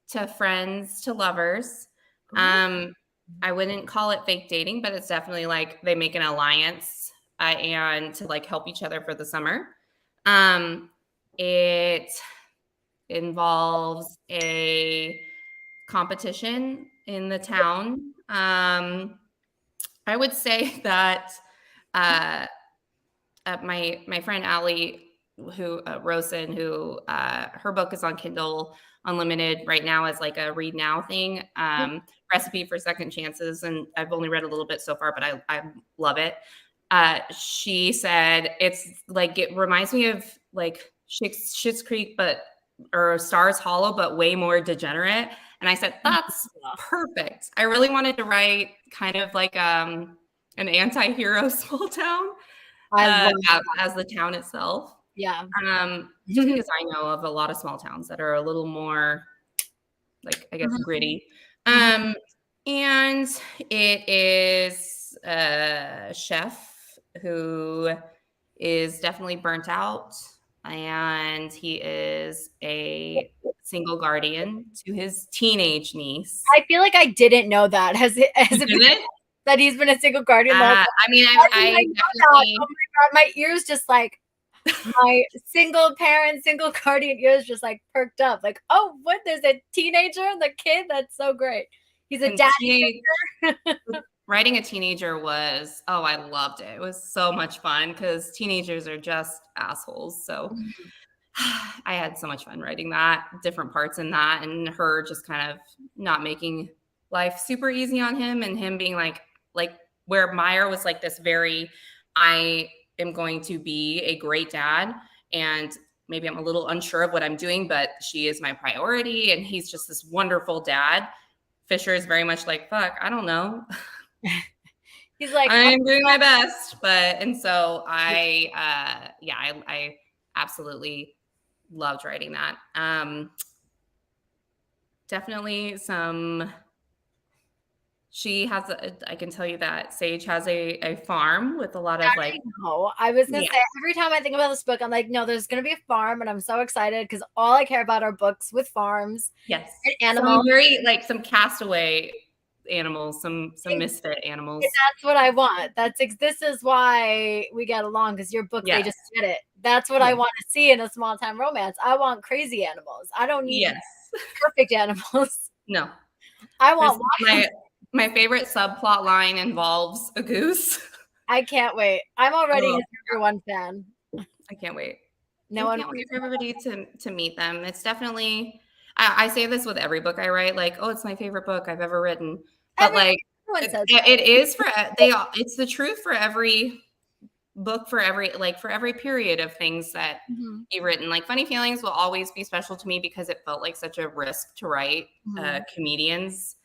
Speaker 1: to friends to lovers. I wouldn't call it fake dating, but it's definitely like they make an alliance and to like help each other for the summer. It involves a competition in the town. I would say that my friend Allie, who Rosen, who her book is on Kindle Unlimited right now as like a read now thing, Recipe for Second Chances, and I've only read a little bit so far, but I love it. She said it's like, it reminds me of like Schitt's Creek, or Stars Hollow, but way more degenerate. And I said, that's perfect. I really wanted to write kind of like an anti-hero small town as the town itself.
Speaker 2: Yeah.
Speaker 1: Just because I know of a lot of small towns that are a little more, like, I guess, gritty. And it is a chef who is definitely burnt out, and he is a single guardian to his teenage niece.
Speaker 2: I feel like I didn't know that. That he's been a single guardian.
Speaker 1: I mean, I definitely,
Speaker 2: oh my God, my ears just like, my single parent, single guardian ears just like perked up. Like, oh, what? There's a teenager, the kid? That's so great. He's a daddy.
Speaker 1: Writing a teenager was, I loved it. It was so much fun because teenagers are just assholes. So I had so much fun writing that, different parts in that, and her just kind of not making life super easy on him, and him being like where Meyer was like this very, I am going to be a great dad, and maybe I'm a little unsure of what I'm doing, but she is my priority, and he's just this wonderful dad. Fisher is very much like, fuck, I don't know.
Speaker 2: He's like,
Speaker 1: I'm doing my best, and so I absolutely loved writing that. Definitely she has, I can tell you that Sage has a farm with a lot of like.
Speaker 2: I was going to say, every time I think about this book, I'm like, no, there's going to be a farm, and I'm so excited because all I care about are books with farms.
Speaker 1: Yes.
Speaker 2: And animals.
Speaker 1: Some castaway animals, some misfit animals.
Speaker 2: That's what I want. This is why we get along, because your book, they just get it. That's what I want to see in a small town romance. I want crazy animals. I don't need perfect animals.
Speaker 1: No.
Speaker 2: I want
Speaker 1: my favorite subplot line involves a goose.
Speaker 2: I can't wait. I'm already his number one fan.
Speaker 1: I can't wait.
Speaker 2: I
Speaker 1: can't wait for everybody to meet them. It's definitely, I say this with every book I write, like, it's my favorite book I've ever written. But it is it's the truth for every book, for every period of things that you've written. Like, Funny Feelings will always be special to me because it felt like such a risk to write comedians.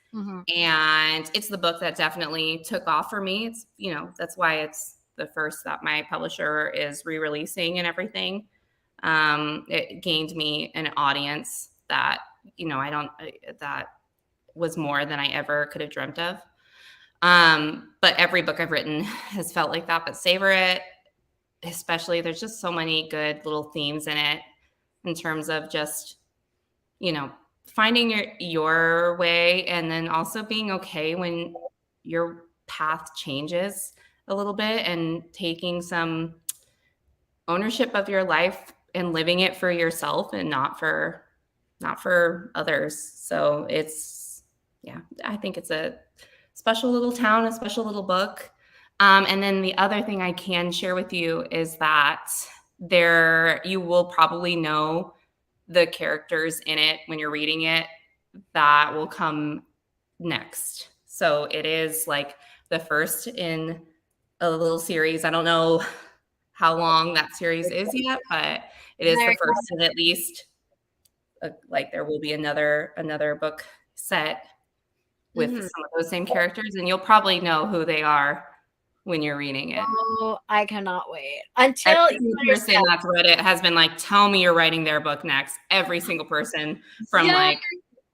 Speaker 1: And it's the book that definitely took off for me. It's, that's why it's the first that my publisher is re-releasing and everything. It gained me an audience that, that was more than I ever could have dreamt of. But every book I've written has felt like that. But Savor It, especially, there's just so many good little themes in it in terms of just, finding your way, and then also being okay when your path changes a little bit and taking some ownership of your life and living it for yourself and not for others. So I think it's a special little town, a special little book. And then the other thing I can share with you is that you will probably know the characters in it when you're reading it that will come next. So it is like the first in a little series. I don't know how long that series is yet, but it is the first in at least there will be another book set with some of those same characters, and you'll probably know who they are when you're reading it.
Speaker 2: Oh, I cannot wait. Until
Speaker 1: every person that's read it has been like, tell me you're writing their book next. Every single person from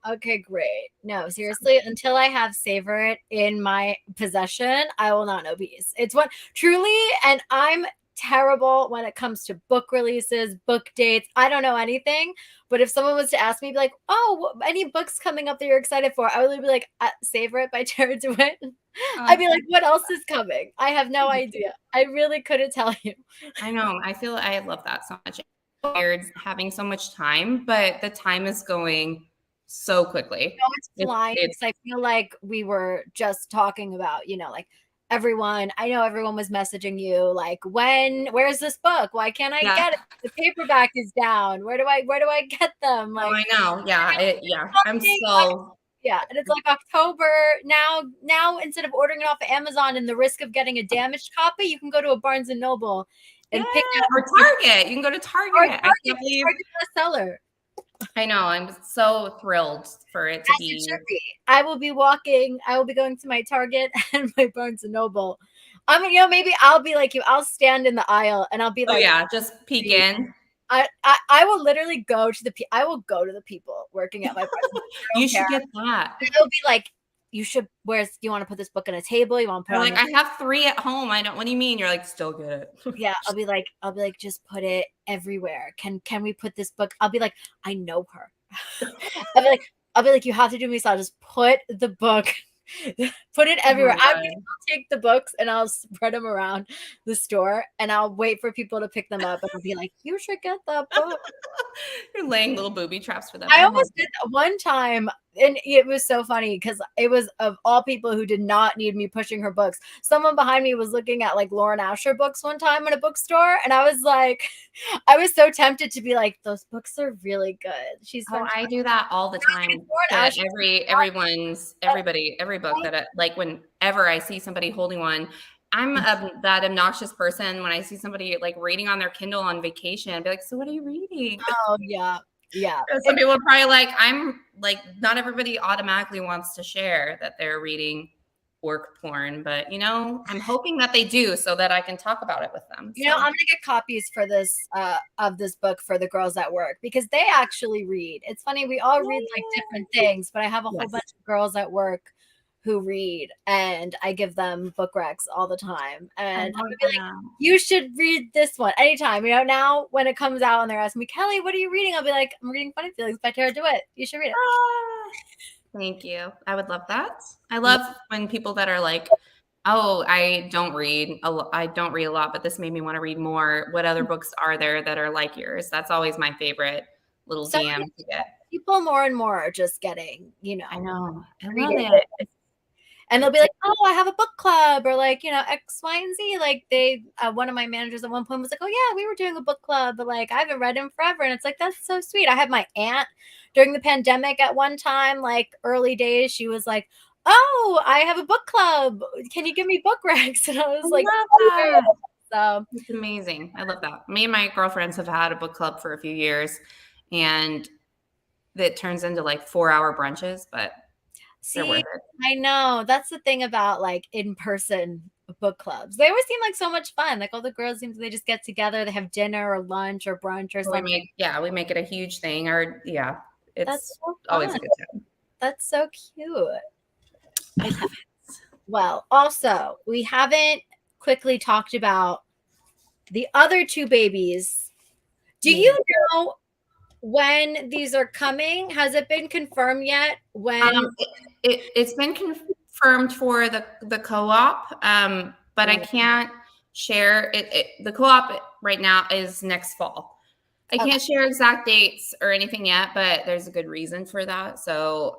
Speaker 2: okay, great. No, seriously, until I have Savor It in my possession, I will not know peace. It's one truly, and I'm terrible when it comes to book releases, book dates. I don't know anything. But if someone was to ask me, be like, oh, any books coming up that you're excited for? I would be like, Savor It by Tarah Dewitt. I'd be like, what else is coming? I have no idea. I really couldn't tell you.
Speaker 1: I know. I love that so much. It's weird having so much time, but the time is going so quickly.
Speaker 2: No, it's flying. I feel like we were just talking about, like, I know everyone was messaging you like, where's this book? Why can't I get it? The paperback is down. Where do I get them?
Speaker 1: Like, I know. Yeah. I'm so.
Speaker 2: Yeah. And it's like October now, instead of ordering it off of Amazon and the risk of getting a damaged copy, you can go to a Barnes and Noble and pick it up.
Speaker 1: Or Target. You can go to Target. I can't believe
Speaker 2: Target bestseller.
Speaker 1: I know. I'm so thrilled for it to be.
Speaker 2: I will be going to my Target and my Barnes and Noble. I mean, maybe I'll be like you. I'll stand in the aisle and I'll be like,
Speaker 1: just peek in.
Speaker 2: I will literally go to the people working at my Barnes and Noble.
Speaker 1: You should get that.
Speaker 2: They'll be like, you should. You want to put this book on a table? You want to put
Speaker 1: it? I have 3 at home. I don't. What do you mean? You're like, still get it?
Speaker 2: Yeah, I'll be like, just put it everywhere. Can we put this book? I'll be like, I know her. I'll be like, you have to do me so. I'll just put the book. Put it everywhere. I'll take the books and I'll spread them around the store and I'll wait for people to pick them up and I'll be like, you should get that book.
Speaker 1: You're laying little booby traps for them.
Speaker 2: I almost did that one time, and it was so funny because it was, of all people who did not need me pushing her books, someone behind me was looking at like Lauren Asher books one time in a bookstore, and I was like, I was so tempted to be like, those books are really good.
Speaker 1: I do that all the time. Every book that like whenever I see somebody holding one, I'm that obnoxious person when I see somebody like reading on their Kindle on vacation. I'd be like, so what are you reading?
Speaker 2: Oh, yeah. Yeah.
Speaker 1: Some people are probably like, I'm like, not everybody automatically wants to share that they're reading work porn, but I'm hoping that they do so that I can talk about it with them.
Speaker 2: I'm going to get copies for this, of this book for the girls at work because they actually read. It's funny. We all read like different things, but I have a whole bunch of girls at work who read and I give them book recs all the time. And I'm be like, you should read this one anytime. Now when it comes out and they're asking me, Kelly, what are you reading? I'll be like, I'm reading Funny Feelings by Tarah Dewitt. You should read it.
Speaker 1: Thank you. I would love that. I love when people that are like, oh, I don't read a lot, but this made me want to read more. What other books are there that are like yours? That's always my favorite little DM to get.
Speaker 2: People more and more are just getting,
Speaker 1: I know. I love it.
Speaker 2: And they'll be like, oh, I have a book club or like, X, Y, and Z. Like one of my managers at one point was like, oh yeah, we were doing a book club, but like, I haven't read him forever. And it's like, that's so sweet. I had my aunt during the pandemic at one time, like early days, she was like, oh, I have a book club. Can you give me book recs? And I was like,
Speaker 1: oh, so it's amazing. I love that. Me and my girlfriends have had a book club for a few years and it turns into like 4-hour brunches, but
Speaker 2: see, I know that's the thing about like in-person book clubs. They always seem like so much fun. Like all the girls they just get together, they have dinner or lunch or brunch or something.
Speaker 1: We make it a huge thing. It's
Speaker 2: that's so
Speaker 1: always a good time.
Speaker 2: That's so cute.
Speaker 1: I love it.
Speaker 2: Well, also, we haven't quickly talked about the other two babies. Do you know when these are coming? Has it been confirmed yet? When
Speaker 1: it's been confirmed for the co-op, but I can't share it. The co-op right now is next fall. I can't share exact dates or anything yet, but there's a good reason for that. So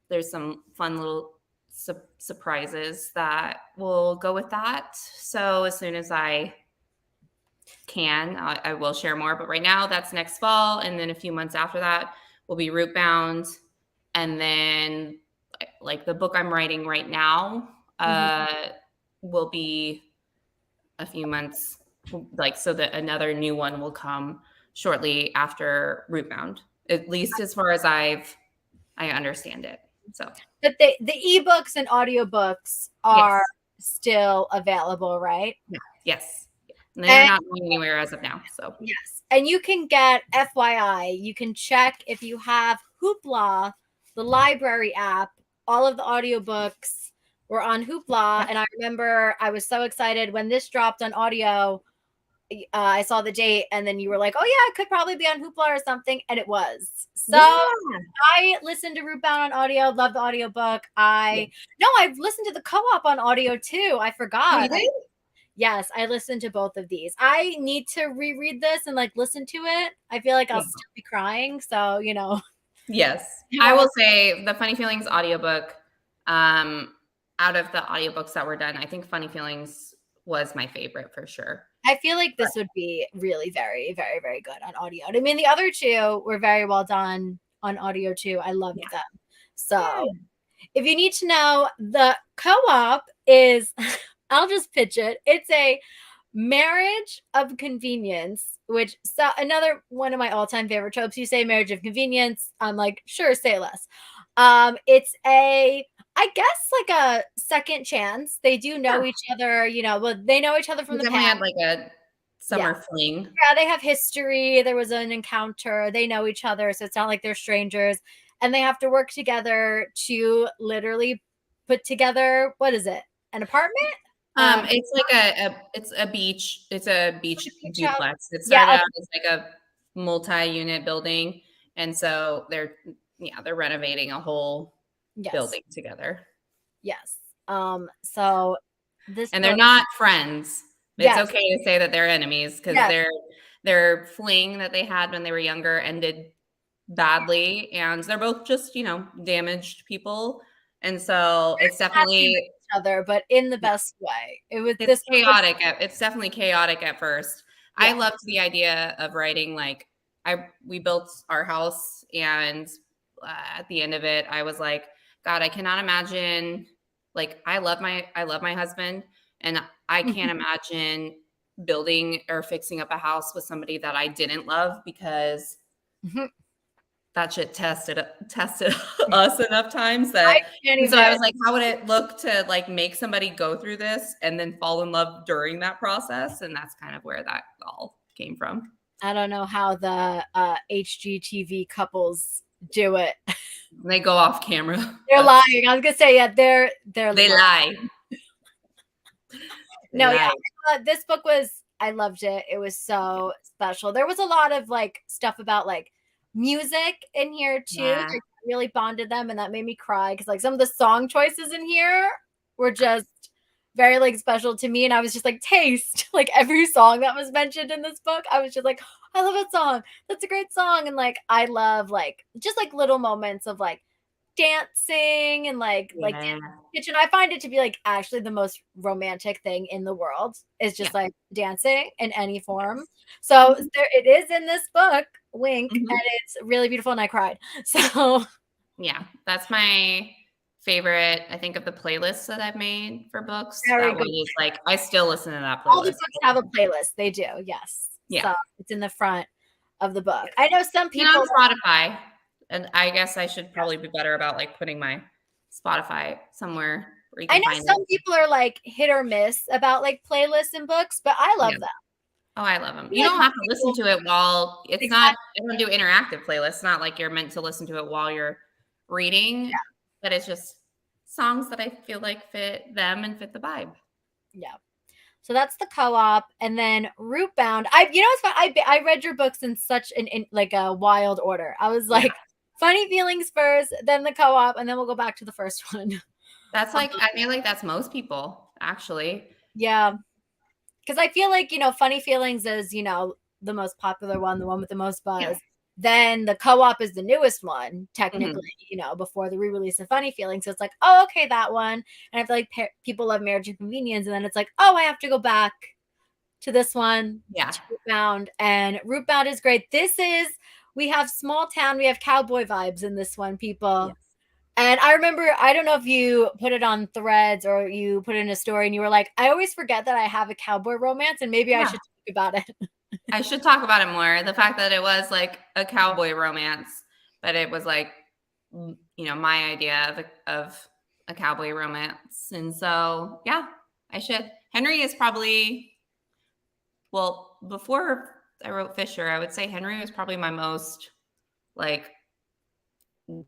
Speaker 1: there's some fun little surprises that will go with that. So as soon as I can, I will share more. But right now, that's next fall, and then a few months after that will be Rootbound, and then like the book I'm writing right now will be a few months, like so that another new one will come shortly after Rootbound, at least as far as I understand it. So,
Speaker 2: but the ebooks and audiobooks are still available, right?
Speaker 1: Yeah. Yes. And they're not going anywhere as of now. So
Speaker 2: yes. And you can get, FYI, you can check if you have Hoopla, the library app. All of the audiobooks were on Hoopla. And I remember I was so excited when this dropped on audio. I saw the date and then you were like, oh yeah, it could probably be on Hoopla or something. And it was. So I listened to Rootbound on audio, love the audiobook. I've listened to the co-op on audio too. I forgot. Yes, I listened to both of these. I need to reread this and like listen to it. I feel like I'll still be crying. So,
Speaker 1: Yes. I will say the Funny Feelings audiobook, out of the audiobooks that were done, I think Funny Feelings was my favorite for sure.
Speaker 2: I feel like this would be really very, very, very good on audio. I mean, the other two were very well done on audio too. I loved them. So if you need to know, the co-op is, I'll just pitch it. It's a marriage of convenience, which another one of my all-time favorite tropes. You say marriage of convenience, I'm like, sure, say less. It's I guess like a second chance. They do know each other, but they know each other from the past.
Speaker 1: Had like a summer fling.
Speaker 2: Yeah, they have history. There was an encounter. They know each other, so it's not like they're strangers. And they have to work together to literally put together, what is it? An apartment?
Speaker 1: It's like it's a beach duplex. It started out as like a multi-unit building, and so they're renovating a whole building together.
Speaker 2: Yes. So this,
Speaker 1: and they're not friends. It's okay to say that they're enemies because their fling that they had when they were younger ended badly, and they're both just damaged people, and so it's definitely
Speaker 2: each other, but in the best way.
Speaker 1: It's chaotic. It's definitely chaotic at first. I loved the idea of writing like we built our house, and at the end of it, I was like, God, I cannot imagine. Like, I love my husband, and I can't imagine building or fixing up a house with somebody that I didn't love, because that shit tested us enough times that. So I was like, how would it look to like make somebody go through this and then fall in love during that process? And that's kind of where that all came from.
Speaker 2: I don't know how the HGTV couples do it.
Speaker 1: They go off camera.
Speaker 2: They're lying. I was gonna say,
Speaker 1: they lie.
Speaker 2: No, this book I loved it. It was so special. There was a lot of like stuff about like music in here too. Like, really bonded them, and that made me cry because like some of the song choices in here were just very like special to me, and I was just like, taste like every song that was mentioned in this book. I was just like, I love that song. That's a great song. And like I love like just like little moments of like dancing and like kitchen. I find it to be like actually the most romantic thing in the world is just like dancing in any form. So there it is in this book, wink, and it's really beautiful, and I cried. So
Speaker 1: that's my favorite, I think, of the playlists that I've made for books.
Speaker 2: Very good.
Speaker 1: Is like I still listen to that playlist.
Speaker 2: All the books have a playlist. They do, yes. So it's in the front of the book. I know some people
Speaker 1: on Spotify, and I guess I should probably be better about like putting my Spotify somewhere where you can
Speaker 2: find some people are like hit or miss about like playlists and books, but I love them.
Speaker 1: Oh, I love them. You don't have to listen to it while it's not. I don't do interactive playlists. It's not like you're meant to listen to it while you're reading, but it's just songs that I feel like fit them and fit the vibe.
Speaker 2: Yeah. So that's the co-op, and then Rootbound. It's fun. I read your books in such like a wild order. I was like, Funny Feelings first, then the co-op, and then we'll go back to the first one.
Speaker 1: That's like I feel like that's most people actually.
Speaker 2: Yeah, because I feel like Funny Feelings is the most popular one, the one with the most buzz. Yeah. Then the co-op is the newest one, technically, before the re-release of Funny Feelings. So it's like, oh, okay, that one. And I feel like people love Marriage and Convenience. And then it's like, oh, I have to go back to this one.
Speaker 1: Yeah.
Speaker 2: To Rootbound. And Rootbound is great. We have small town, we have cowboy vibes in this one, people. Yes. And I remember, I don't know if you put it on Threads or you put it in a story and you were like, I always forget that I have a cowboy romance and maybe I should talk about it.
Speaker 1: I should talk about it more. The fact that it was like a cowboy romance, but it was like, my idea of a cowboy romance. And so, yeah, I should. Henry is probably, well, before I wrote Fisher, I would say Henry was probably my most like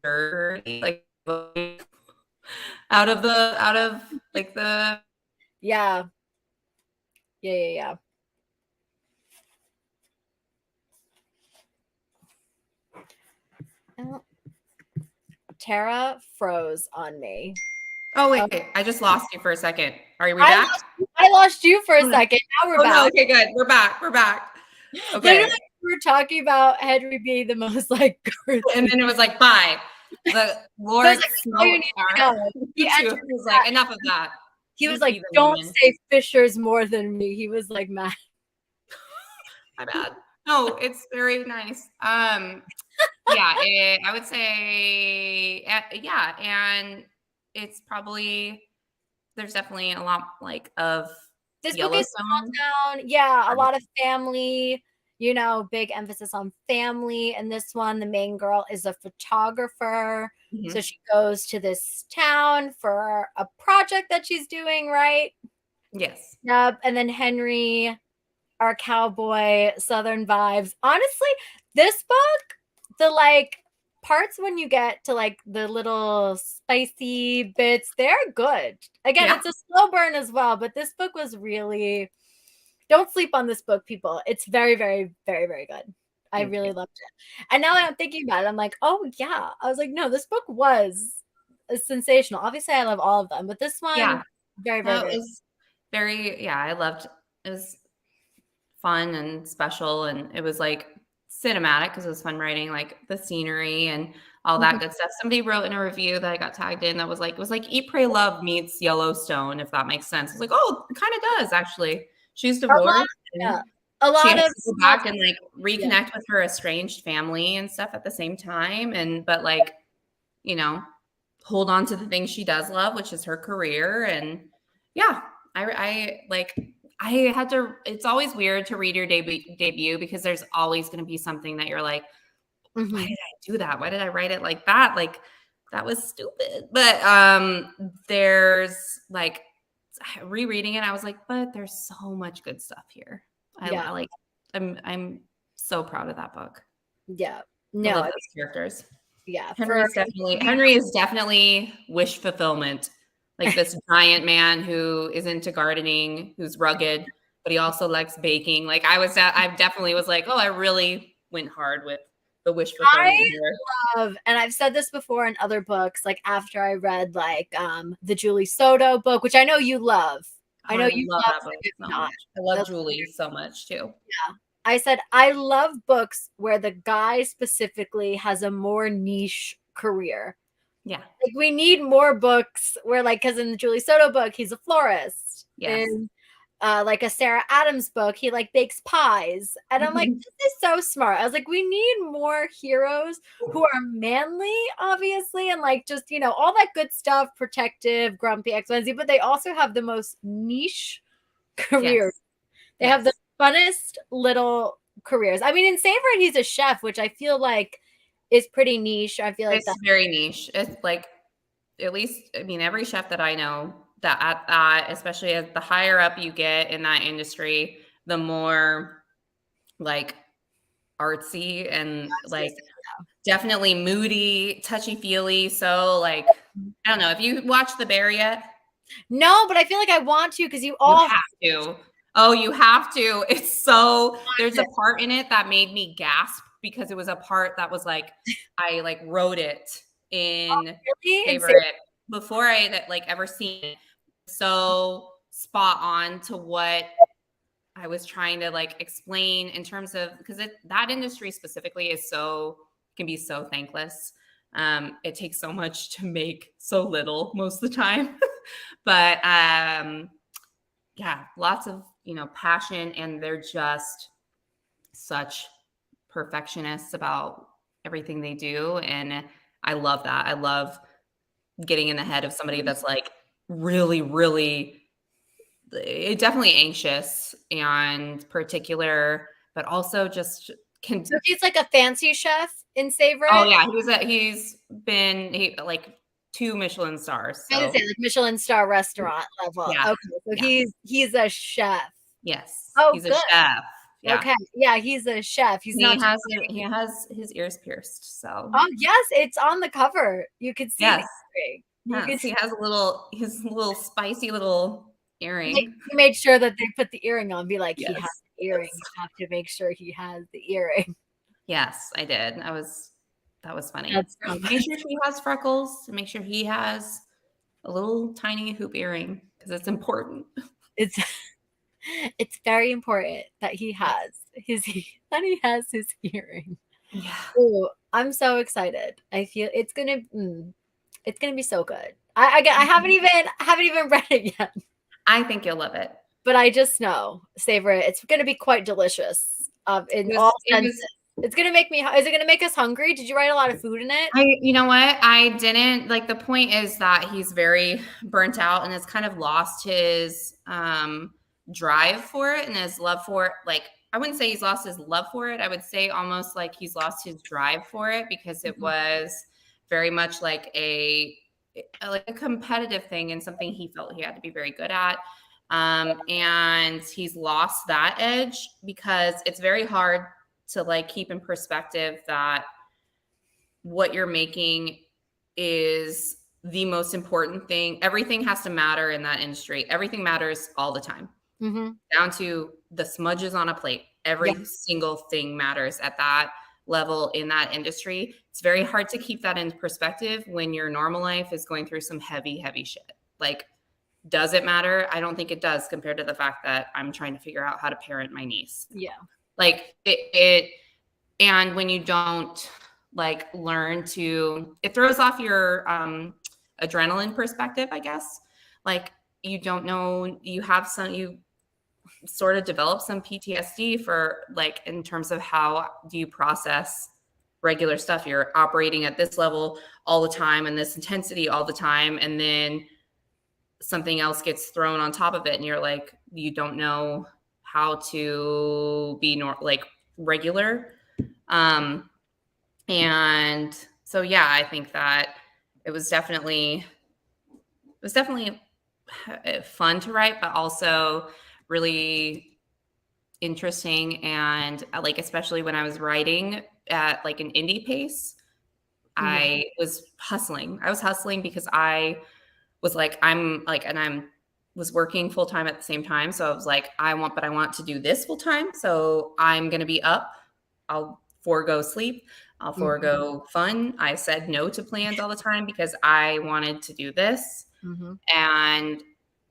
Speaker 1: dirty, like out of like the.
Speaker 2: Yeah. Tarah froze on me.
Speaker 1: Oh, wait. I just lost you for a second. Are we back?
Speaker 2: I lost you for a second. Now we're back.
Speaker 1: No, okay, good. We're back. Okay.
Speaker 2: Literally, we were talking about Henry being the most like girthy.
Speaker 1: And then it was like, bye. The Lord He was like, enough of that.
Speaker 2: He was like, don't say Fisher's more than me. He was like mad.
Speaker 1: My bad. No, it's very nice. I would say, yeah, and it's probably there's definitely a lot like of
Speaker 2: this book is small town. Yeah, a lot of family. Big emphasis on family. And this one, the main girl is a photographer. Mm-hmm. So she goes to this town for a project that she's doing, right?
Speaker 1: Yes.
Speaker 2: Yep. And then Henry, our cowboy, Southern vibes. Honestly, this book, the like parts when you get to like the little spicy bits, they're good. Again, It's a slow burn as well, but this book was really, don't sleep on this book, people. It's very, very, very, very good. I really loved it. And now that I'm thinking about it, I'm like, oh yeah. I was like, no, this book was sensational. Obviously, I love all of them, but this one, very, very,
Speaker 1: it was very, I loved it. It was fun and special, and it was like cinematic because it was fun writing like the scenery and all that good stuff. Somebody wrote in a review that I got tagged in that was like, it was like Eat, Pray, Love meets Yellowstone, if that makes sense. It's like, oh, it kind of does actually. She's divorced.
Speaker 2: A lot
Speaker 1: she
Speaker 2: of
Speaker 1: has to go back and like reconnect with her estranged family and stuff at the same time. But like, hold on to the things she does love, which is her career. And I had to, it's always weird to read your debut because there's always going to be something that you're like, why did I do that? Why did I write it like that? Like that was stupid. But there's like rereading it, I was like, but there's so much good stuff here. I'm so proud of that book.
Speaker 2: Yeah.
Speaker 1: No, I love those characters.
Speaker 2: Yeah.
Speaker 1: Henry is definitely wish fulfillment. Like this giant man who is into gardening, who's rugged, but he also likes baking. Like I definitely was like, oh, I really went hard with the wish fulfillment here.
Speaker 2: And I've said this before in other books, like after I read like the Julie Soto book, which I know you love. I know you love that book
Speaker 1: so much. I love Julie so much too.
Speaker 2: Yeah. I said, I love books where the guy specifically has a more niche career.
Speaker 1: Yeah.
Speaker 2: Like we need more books where like, cause in the Julie Soto book, he's a florist.
Speaker 1: Yes.
Speaker 2: In like a Sarah Adams book, he like bakes pies. And I'm like, this is so smart. I was like, we need more heroes who are manly, obviously. And like, just, all that good stuff, protective, grumpy, X, Y, Z, but they also have the most niche careers. Yes. They have the funnest little careers. I mean, in Sanford, he's a chef, which I feel like is pretty niche. I feel like
Speaker 1: it's very niche. It's like, at least, I mean, every chef that I know that especially as the higher up you get in that industry, the more like artsy and like definitely moody, touchy feely. So like I don't know. Have you watched The Bear yet?
Speaker 2: No, but I feel like I want to because you
Speaker 1: have to. Oh, you have to. It's so, there's a part in it that made me gasp because it was a part that was like, I like wrote it in favorite before I had like ever seen it. So spot on to what I was trying to like explain in terms of, because that industry specifically can be so thankless. It takes so much to make so little most of the time. But yeah, lots of, passion, and they're just such perfectionists about everything they do. And I love that. I love getting in the head of somebody that's like really, really definitely anxious and particular, but also just can.
Speaker 2: So he's like a fancy chef in Favorite?
Speaker 1: Oh yeah, he's been like 2 Michelin stars. So.
Speaker 2: I would say like Michelin star restaurant level.
Speaker 1: Yeah.
Speaker 2: Okay, so he's a chef.
Speaker 1: Yes.
Speaker 2: Oh,
Speaker 1: he's
Speaker 2: good.
Speaker 1: A chef. Yeah.
Speaker 2: Okay. Yeah, he's a chef. He
Speaker 1: has his ears pierced. So.
Speaker 2: Oh yes, it's on the cover. You could see.
Speaker 1: Yes.
Speaker 2: Yes.
Speaker 1: He has his little spicy little earring.
Speaker 2: He made sure that they put the earring on. Be like, yes. He has the earring. Yes. You have to make sure he has the earring.
Speaker 1: Yes, I did. That was funny.
Speaker 2: Make
Speaker 1: sure he has freckles. Make sure he has a little tiny hoop earring because it's important.
Speaker 2: It's very important that he has his earring.
Speaker 1: Yeah.
Speaker 2: Ooh, I'm so excited. I feel it's gonna be so good. I haven't even read it yet.
Speaker 1: I think you'll love it.
Speaker 2: But I just know, savor it. It's gonna be quite delicious. In all senses. It's gonna make me. Is it gonna make us hungry? Did you write a lot of food in it?
Speaker 1: You know what? I didn't. Like, the point is that he's very burnt out and has kind of lost his drive for it and his love for it. Like, I wouldn't say he's lost his love for it. I would say almost like he's lost his drive for it because it was very much like a competitive thing and something he felt he had to be very good at. And he's lost that edge because it's very hard to like keep in perspective that what you're making is the most important thing. Everything has to matter in that industry. Everything matters all the time. Down to the smudges on a plate. Every single thing matters at that level in that industry. It's very hard to keep that in perspective when your normal life is going through some heavy, heavy shit. Like, does it matter? I don't think it does compared to the fact that I'm trying to figure out how to parent my niece.
Speaker 2: Yeah.
Speaker 1: Like and when you don't like learn to, it throws off your adrenaline perspective, I guess. Like, you don't know, you sort of develop some PTSD for like, in terms of how do you process regular stuff. You're operating at this level all the time and this intensity all the time. And then something else gets thrown on top of it. And you're like, you don't know how to be like regular. And so, yeah, I think that it was definitely fun to write, but also really interesting. And like, especially when I was writing at like an indie pace, I was hustling. I was hustling because I was like, was working full time at the same time. So I was like, I want to do this full time. So I'm going to be up. I'll forego sleep. I'll forego fun. I said no to plans all the time because I wanted to do this. And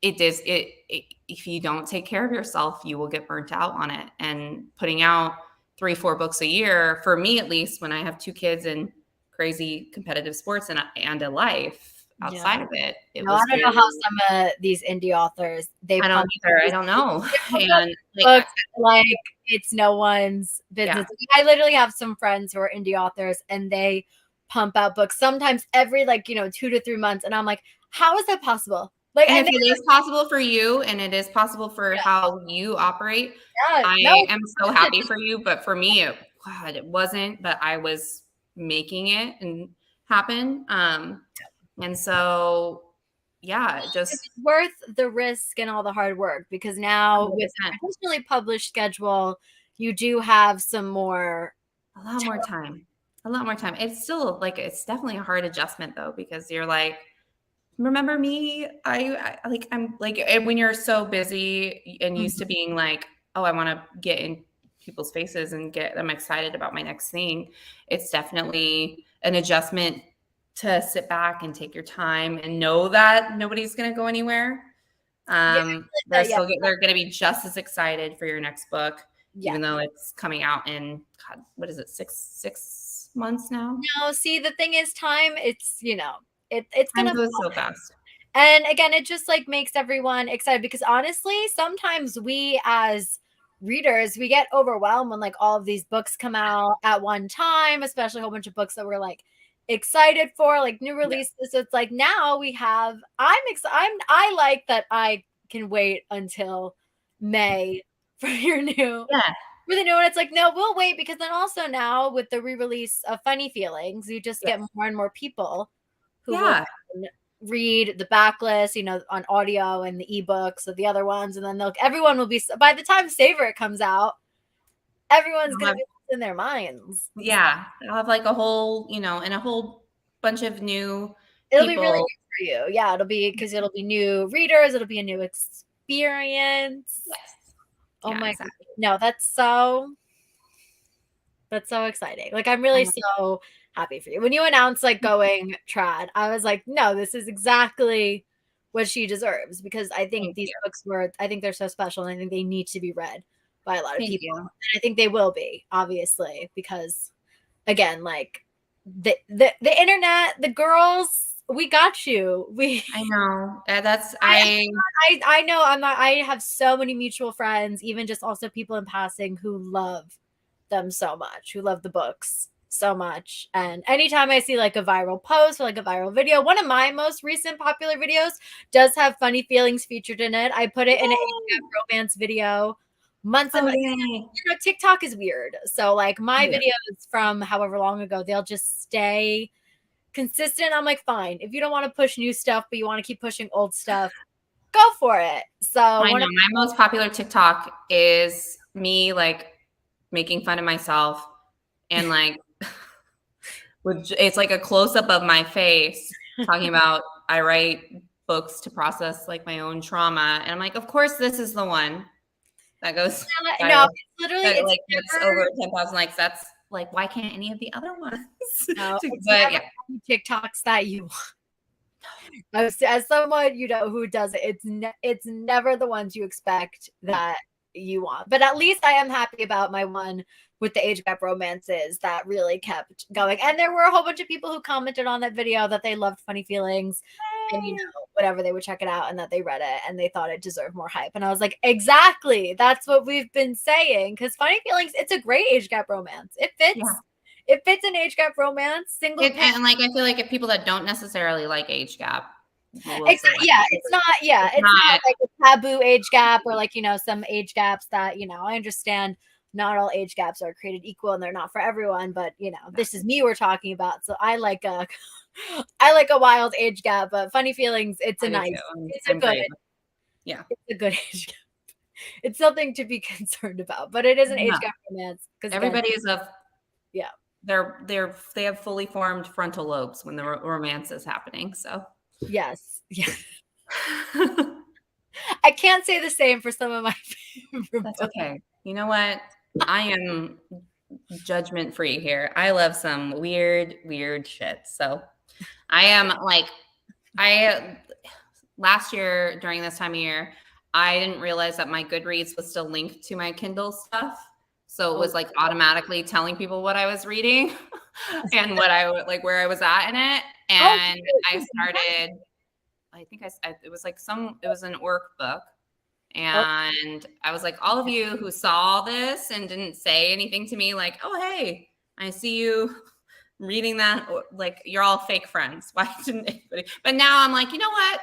Speaker 1: if you don't take care of yourself, you will get burnt out on it. And putting out 3-4 books a year, for me at least, when I have 2 kids and crazy competitive sports and a life outside of it,
Speaker 2: I don't know how some of these indie authors
Speaker 1: I don't either. I don't know. And
Speaker 2: books, like it's no one's business. Yeah. I literally have some friends who are indie authors and they pump out books sometimes every 2 to 3 months, and I'm like, how is that possible? Like,
Speaker 1: and if it is possible for you and it is possible for how you operate, I am so happy for you. But for me, it wasn't, but I was making it and happen. And so, yeah, it's
Speaker 2: worth the risk and all the hard work, because now 100%. With a traditionally published schedule, you do have a lot more time.
Speaker 1: It's still it's definitely a hard adjustment though, because you're like, remember me? I'm like, when you're so busy and used to being like, oh, I want to get in people's faces and get them excited about my next thing. It's definitely an adjustment to sit back and take your time and know that nobody's going to go anywhere. They're going to be just as excited for your next book, even though it's coming out in, God, what is it? Six months now?
Speaker 2: No, see, the thing is, time, it's, it's going to
Speaker 1: go so fast.
Speaker 2: And again, it just like makes everyone excited because honestly, sometimes we as readers, we get overwhelmed when like all of these books come out at one time, especially a whole bunch of books that we're like excited for, like new releases. So it's like now we have, I like that I can wait until May for your new. For the new one, it's like, no, we'll wait because then also now with the re-release of Funny Feelings, you just get more and more people who will read the backlist, on audio and the ebooks of the other ones, and then everyone will be, by the time Savor comes out, everyone's gonna be in their minds.
Speaker 1: Yeah, I'll have like a whole, and a whole bunch of new.
Speaker 2: It'll be really good for you. Yeah, it'll be because it'll be new readers. It'll be a new experience.
Speaker 1: Yes.
Speaker 2: Oh my God. No, that's so exciting. Like, I'm really so happy for you. When you announced like going trad, I was like, no, this is exactly what she deserves because I think these books I think they're so special and I think they need to be read by a lot of people. And I think they will be, obviously, because again, like the internet, the girls, we got you.
Speaker 1: I know.
Speaker 2: I know I have so many mutual friends, even just also people in passing who love them so much, who love the books so much. And anytime I see like a viral post or like a viral video, one of my most recent popular videos does have Funny Feelings featured in it. I put it in an romance video months and months. TikTok is weird. So like my videos from however long ago, they'll just stay consistent. I'm like, fine. If you don't want to push new stuff, but you want to keep pushing old stuff, go for it. So
Speaker 1: I know my most popular TikTok is me like making fun of myself and like it's like a close-up of my face talking about I write books to process like my own trauma, and I'm like, of course this is the one that goes
Speaker 2: no, literally it's
Speaker 1: like it's over 10,000 likes. That's like, why can't any of the other ones?
Speaker 2: No, but TikToks that you as someone who does it, it's never the ones you expect that you want. But at least I am happy about my one with the age gap romances that really kept going. And there were a whole bunch of people who commented on that video that they loved Funny Feelings and whatever, they would check it out and that they read it and they thought it deserved more hype. And I was like, exactly, that's what we've been saying, because Funny Feelings, it's a great age gap romance. It fits. It fits an age gap romance, and like
Speaker 1: I feel like if people that don't necessarily like age gap,
Speaker 2: it's not like a taboo age gap or like some age gaps that I understand not all age gaps are created equal and they're not for everyone, but this is me we're talking about, so I like a wild age gap. But Funny Feelings, it's a good age gap. It's something to be concerned about, but it is an age gap romance because
Speaker 1: everybody is they have fully formed frontal lobes when the romance is happening. So
Speaker 2: yes. I can't say the same for some of my favorite
Speaker 1: books. Okay. You know what? I am judgment free here. I love some weird shit. So I am like, last year during this time of year, I didn't realize that my Goodreads was still linked to my Kindle stuff. So it was like automatically telling people what I was reading and what I like, where I was at in it. And I started, I think it was like it was an workbook. And I was like, all of you who saw this and didn't say anything to me, like, oh, hey, I see you reading that. Like, you're all fake friends. Why didn't anybody? But now I'm like, you know what?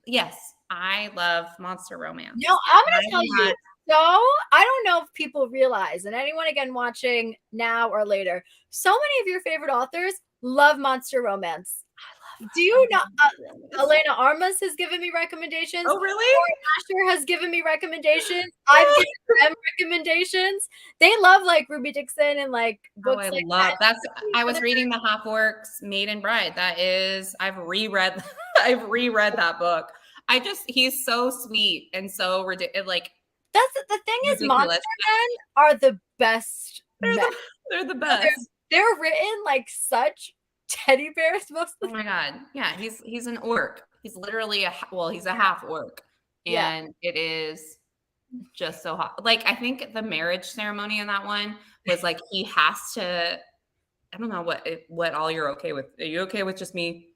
Speaker 1: Yes, I love monster romance.
Speaker 2: No, I'm going to tell you. So I don't know if people realize, and anyone again watching now or later, so many of your favorite authors love monster romance. Do you know Elena Armas has given me recommendations?
Speaker 1: Oh, really?
Speaker 2: Asher has given me recommendations. I've given them recommendations. They love like Ruby Dixon and like books
Speaker 1: I
Speaker 2: like
Speaker 1: love
Speaker 2: that.
Speaker 1: I was reading the Half Orcs Maid and Bride. That is, I've reread that book. He's so sweet and so ridiculous. Like,
Speaker 2: that's the thing is, monster men are the best.
Speaker 1: They're the best.
Speaker 2: They're written like such teddy bears most of the
Speaker 1: time. Oh my god. Yeah, he's an orc. He's literally he's a half orc. And it is just so hot. Like, I think the marriage ceremony in that one was like, he has to, I don't know what all you're okay with. Are you okay with just me?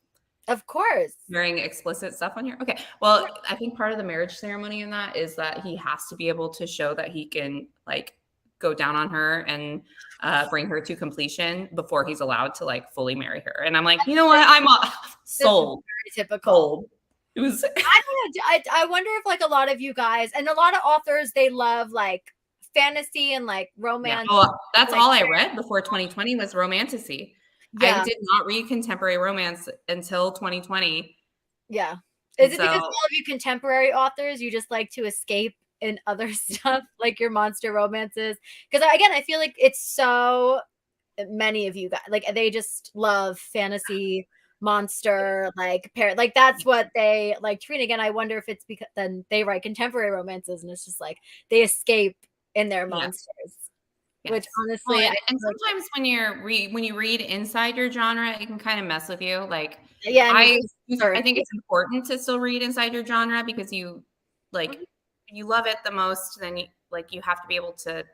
Speaker 2: Of course.
Speaker 1: Wearing explicit stuff on here? Okay. Well, I think part of the marriage ceremony in that is that he has to be able to show that he can like go down on her and bring her to completion before he's allowed to like fully marry her. And I'm like, you know what? I'm sold.
Speaker 2: Very typical.
Speaker 1: It was.
Speaker 2: I wonder if like a lot of you guys and a lot of authors, they love like fantasy and like romance.
Speaker 1: Yeah. Well, that's like, all I read before 2020 was romantasy. Yeah. I did not read contemporary romance until 2020.
Speaker 2: Yeah. Is it because all of you contemporary authors, you just like to escape in other stuff like your monster romances? Because again, I feel like it's so many of you guys, like they just love fantasy, monster, like that's what they like to read. Again, I wonder if it's because then they write contemporary romances and it's just like they escape in their monsters. Yes. Which honestly,
Speaker 1: and sometimes when you read inside your genre, it can kind of mess with you. Like, I think it's important to still read inside your genre because you like you love it the most. Then you have to be able to,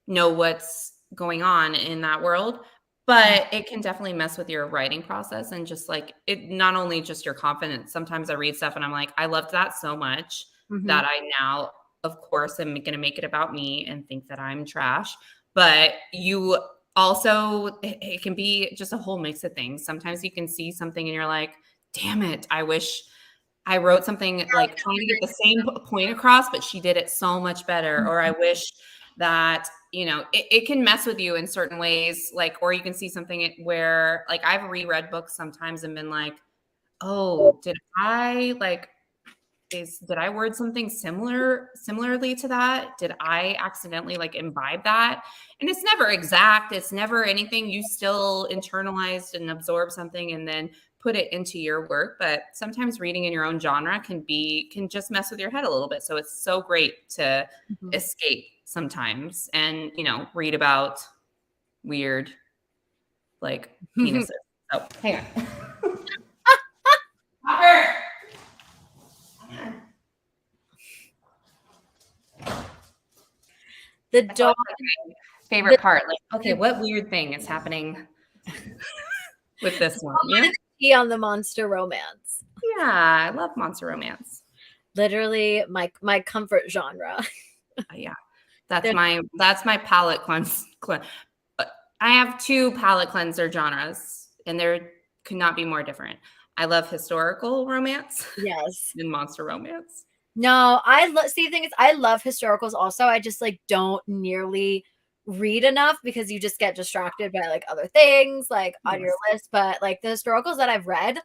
Speaker 1: know what's going on in that world. But it can definitely mess with your writing process and just like it. Not only just your confidence. Sometimes I read stuff and I'm like, I loved that so much that I now, of course, I'm going to make it about me and think that I'm trash. But you also, it can be just a whole mix of things. Sometimes you can see something and you're like, damn it, I wish I wrote something like trying to get the same point across, but she did it so much better. Or I wish that, it can mess with you in certain ways. Like, or you can see something where like I've reread books sometimes and been like, oh, did I word something similarly to that? Did I accidentally like imbibe that? And it's never exact. It's never anything. You still internalized and absorb something and then put it into your work. But sometimes reading in your own genre can just mess with your head a little bit. So it's so great to escape sometimes and, read about weird like penises. Oh, hang on.
Speaker 2: The dog.
Speaker 1: Favorite part. Like, okay, what weird thing is happening with this one?
Speaker 2: Yeah. On the monster romance.
Speaker 1: Yeah, I love monster romance.
Speaker 2: Literally my comfort genre.
Speaker 1: Yeah. That's my palate cleanse. I have two palate cleanser genres and there could not be more different. I love historical romance.
Speaker 2: Yes.
Speaker 1: And monster romance.
Speaker 2: No, see, the thing is, I love historicals also. I just like don't nearly read enough because you just get distracted by like other things like on your list. But like the historicals that I've read,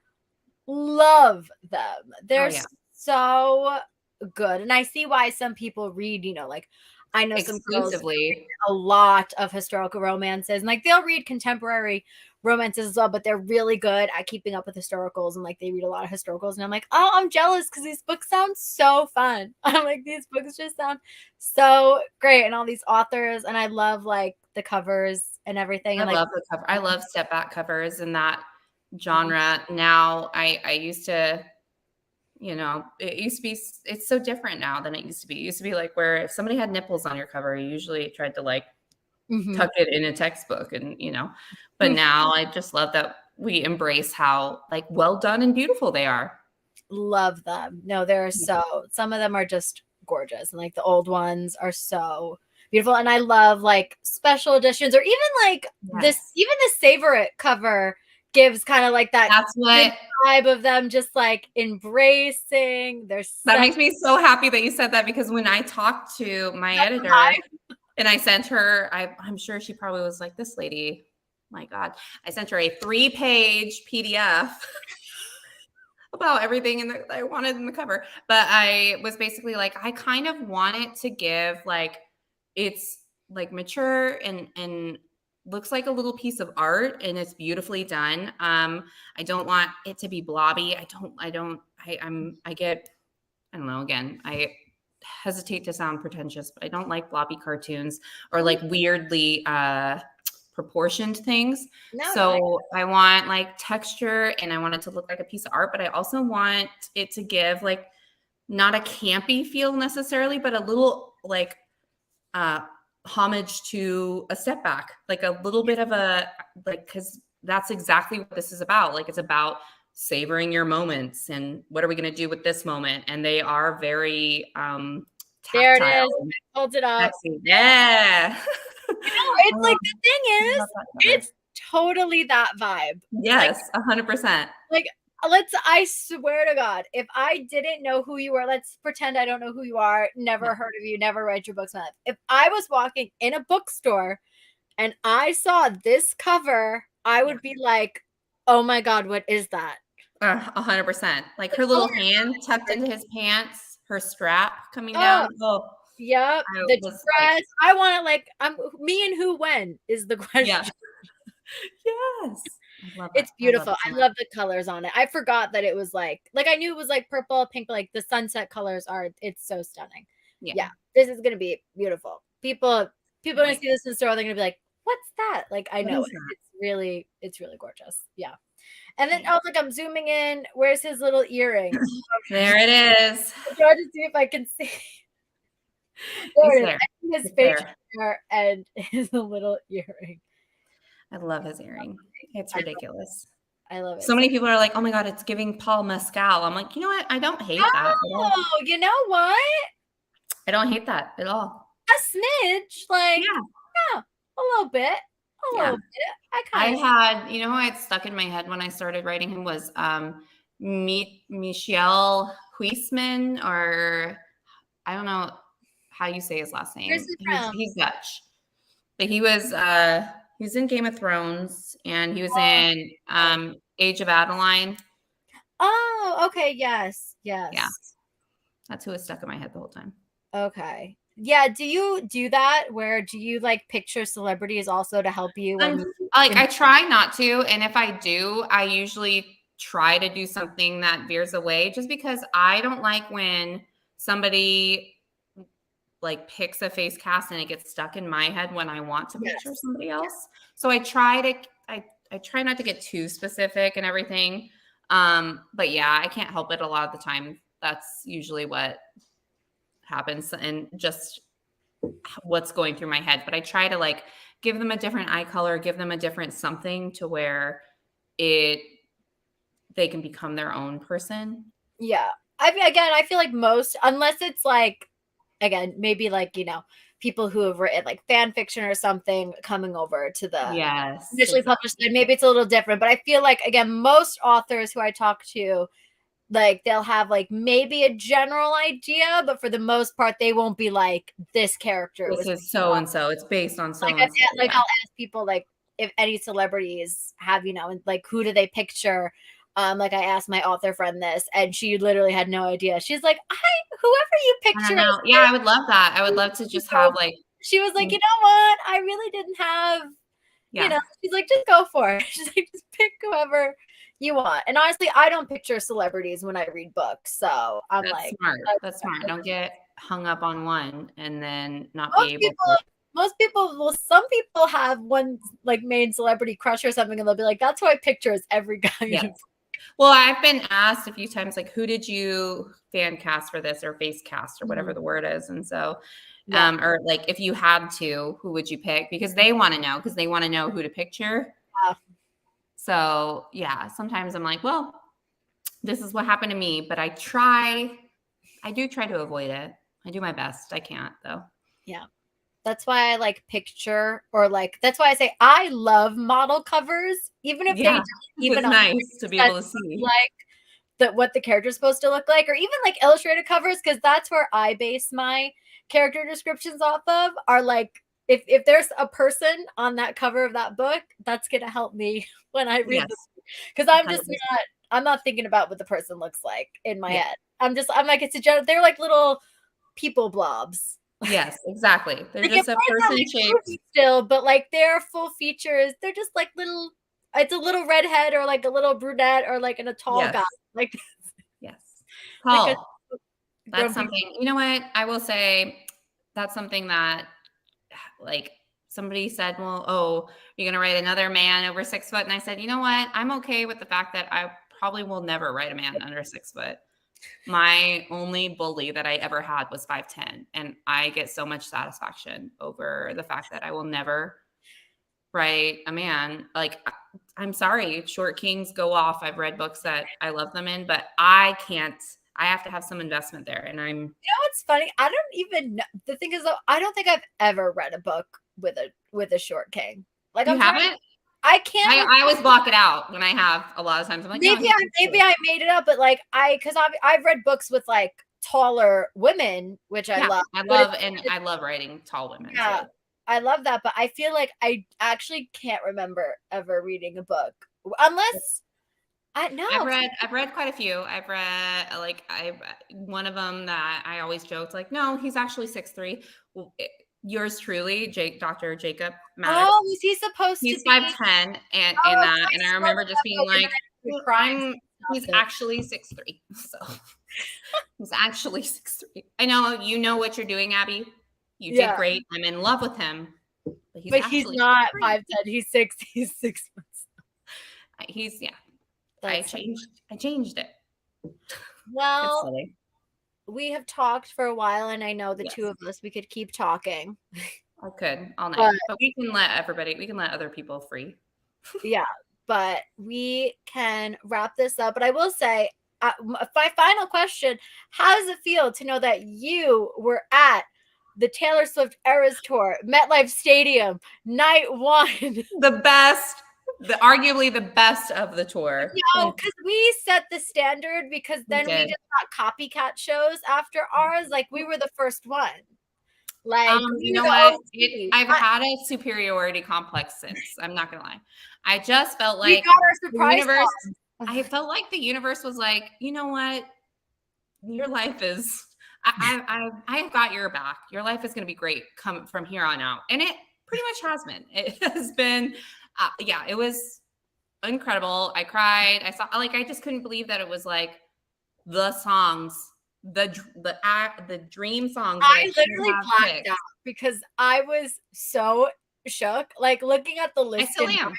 Speaker 2: love them. They're so good. And I see why some people read, like I know some girls read a lot of historical romances and like they'll read contemporary romances as well, but they're really good at keeping up with historicals and like they read a lot of historicals and I'm like, oh, I'm jealous because these books sound so fun. I'm like, these books just sound so great and all these authors and I love like the covers and everything.
Speaker 1: I love the cover. I love step back covers in that genre. Now I used to, it used to be, it's so different now than it used to be. It used to be like where if somebody had nipples on your cover, you usually tried to like tuck it in a textbook and, but now I just love that we embrace how like well done and beautiful they are.
Speaker 2: Love them. No, they're some of them are just gorgeous and like the old ones are so beautiful. And I love like special editions or even like even the Savor It cover gives kind of like that vibe of them just like embracing.
Speaker 1: That makes me so happy that you said that because when I talked to my editor and I sent her, I'm sure she probably was like, this lady, my God. I sent her a 3-page PDF about everything that I wanted in the cover. But I was basically like, I kind of want it to give like, it's like mature and looks like a little piece of art and it's beautifully done. I don't want it to be blobby. I don't know, again, I hesitate to sound pretentious, but I don't like blobby cartoons or like weirdly proportioned things.
Speaker 2: No,
Speaker 1: so I want like texture and I want it to look like a piece of art, but I also want it to give like not a campy feel necessarily, but a little like homage to a step back, like a little bit of a like, because that's exactly what this is about. Like it's about savoring your moments and what are we going to do with this moment, and they are very tactile.
Speaker 2: There it is. Hold it up.
Speaker 1: Sexy. Yeah.
Speaker 2: It's like the thing is, it's totally that vibe.
Speaker 1: Yes, 100%.
Speaker 2: Like I swear to God, if I didn't know who you were, let's pretend I don't know who you are, never heard of you, never read your books. If I was walking in a bookstore and I saw this cover, I would be like, oh my God, what is that?
Speaker 1: 100%. Like her little hand tucked into his pants, her strap coming down. Oh,
Speaker 2: yep. The dress. Like, I want it like me and who when is the question.
Speaker 1: Yeah. Yes.
Speaker 2: It's beautiful. I love the colors on it. I forgot that it was like I knew it was like purple, pink, but like the sunset colors it's so stunning. Yeah. This is gonna be beautiful. People are gonna see this in the store, they're gonna be like, what's that? Like I know it's really gorgeous. Yeah. And then like I'm zooming in. Where's his little earring?
Speaker 1: There it is.
Speaker 2: I'm trying to see if I can see. There it is. His facial hair and his little earring.
Speaker 1: I love his earring. It's ridiculous.
Speaker 2: I love it.
Speaker 1: So many people are like, oh my God, it's giving Paul Mescal. I'm like, you know what? I don't hate that.
Speaker 2: Oh, you know what?
Speaker 1: I don't hate that at all.
Speaker 2: A smidge. Like, yeah, a little bit. A little bit. I
Speaker 1: had, you know who I had stuck in my head when I started writing him was Michel Huisman, or I don't know how you say his last name. He's Dutch. But he was he's in Game of Thrones and he was in Age of Adeline.
Speaker 2: Oh, okay. Yes. Yes.
Speaker 1: Yeah. That's who was stuck in my head the whole time.
Speaker 2: Okay. Yeah. Do you do that? Where do you like picture celebrities also to help you?
Speaker 1: I try not to. And if I do, I usually try to do something that veers away, just because I don't like when somebody like picks a face cast and it gets stuck in my head when I want to picture somebody else. So I try not to get too specific and everything. But yeah, I can't help it a lot of the time. That's usually what happens and just what's going through my head. But I try to like give them a different eye color, give them a different something to where they can become their own person.
Speaker 2: Yeah. I feel like most, unless it's like, again, maybe like, you know, people who have written like fan fiction or something coming over to the initially published, maybe it's a little different. But I feel like, again, most authors who I talk to, like they'll have like maybe a general idea, but for the most part, they won't be like, this character
Speaker 1: this is so and so. It's based on so.
Speaker 2: Like I'll ask people like if any celebrities have, you know, like who do they picture? Like I asked my author friend this, and she literally had no idea. She's like, whoever you picture.
Speaker 1: Yeah, I would love that. I would love to just have like.
Speaker 2: She was like, you know what? I really didn't have. You know, she's like, just go for it. She's like, just pick whoever you want. And honestly, I don't picture celebrities when I read books, so I'm
Speaker 1: smart. That's smart. Don't get hung up on one and then not be able to.
Speaker 2: Most people, well, some people have one like main celebrity crush or something, and they'll be like, that's who I picture as every guy.
Speaker 1: Yes. Well, I've been asked a few times, like, who did you fan cast for this or face cast or whatever the word is? And so, or like, if you had to, who would you pick? Because they want to know, who to picture. Yeah. So yeah, sometimes I'm like, well, this is what happened to me, but I do try to avoid it. I do my best. I can't though.
Speaker 2: Yeah. That's why I like picture, or like, that's why I say I love model covers, even if they don't even
Speaker 1: nice to be able to see
Speaker 2: like what the character's supposed to look like, or even like illustrated covers, because that's where I base my character descriptions off of, are like if there's a person on that cover of that book, that's gonna help me when I read this, because I'm not thinking about what the person looks like in my head. I'm like, they're like little people blobs.
Speaker 1: Yes, exactly. They're
Speaker 2: like
Speaker 1: just a person shaped
Speaker 2: still, but like their full features, they're just like little. It's a little redhead or like a little brunette or like a tall guy. Like
Speaker 1: yes, tall. Like that's something. You know what? I will say that's something that, like, somebody said, well, oh, you're gonna write another man over 6 foot, and I said, you know what? I'm okay with the fact that I probably will never write a man under 6 foot. My only bully that I ever had was 5'10", and I get so much satisfaction over the fact that I will never write a man. Like, I'm sorry, short kings go off. I've read books that I love them in, but I can't. I have to have some investment there. And
Speaker 2: you know what's funny? I don't even know. The thing is, though, I don't think I've ever read a book with a short king. Like,
Speaker 1: you haven't?
Speaker 2: I can't.
Speaker 1: I always block it out when I have a lot of times. I'm like,
Speaker 2: maybe I made it up, but like because I've read books with like taller women, which I love.
Speaker 1: I love writing tall women.
Speaker 2: Yeah, too. I love that, but I feel like I actually can't remember ever reading a book unless.
Speaker 1: I've read quite a few. I've read one of them that I always joked like, no, he's actually 6'3". Well, yours truly, Dr. Jacob Maddox.
Speaker 2: Oh, was he supposed to be?
Speaker 1: He's 5'10", and I remember just being like, he's actually 6'3". So he's actually 6'3". I know you know what you're doing, Abby. You did great. I'm in love with him,
Speaker 2: but he's not 5'10". He's 6. He's 6 months.
Speaker 1: He's I changed it.
Speaker 2: Well, we have talked for a while, and I know the two of us, we could keep talking.
Speaker 1: I could all night, but we can let other people free.
Speaker 2: Yeah, but we can wrap this up. But I will say, my final question: how does it feel to know that you were at the Taylor Swift Eras Tour, MetLife Stadium, night 1?
Speaker 1: The best. Arguably the best of the tour.
Speaker 2: No, because we set the standard, because then we just got copycat shows after ours. Like, we were the first one. Like,
Speaker 1: you know what? I've had a superiority complex since. I'm not gonna lie. I just felt like
Speaker 2: we got our surprise
Speaker 1: universe. I felt like the universe was like, you know what? Your life is. I've got your back. Your life is gonna be great come from here on out, and it pretty much has been. It has been. It was incredible. I cried. I just couldn't believe that it was like the songs, the dream songs.
Speaker 2: I literally blacked out because I was so shook. Like, looking at the list.
Speaker 1: I still am.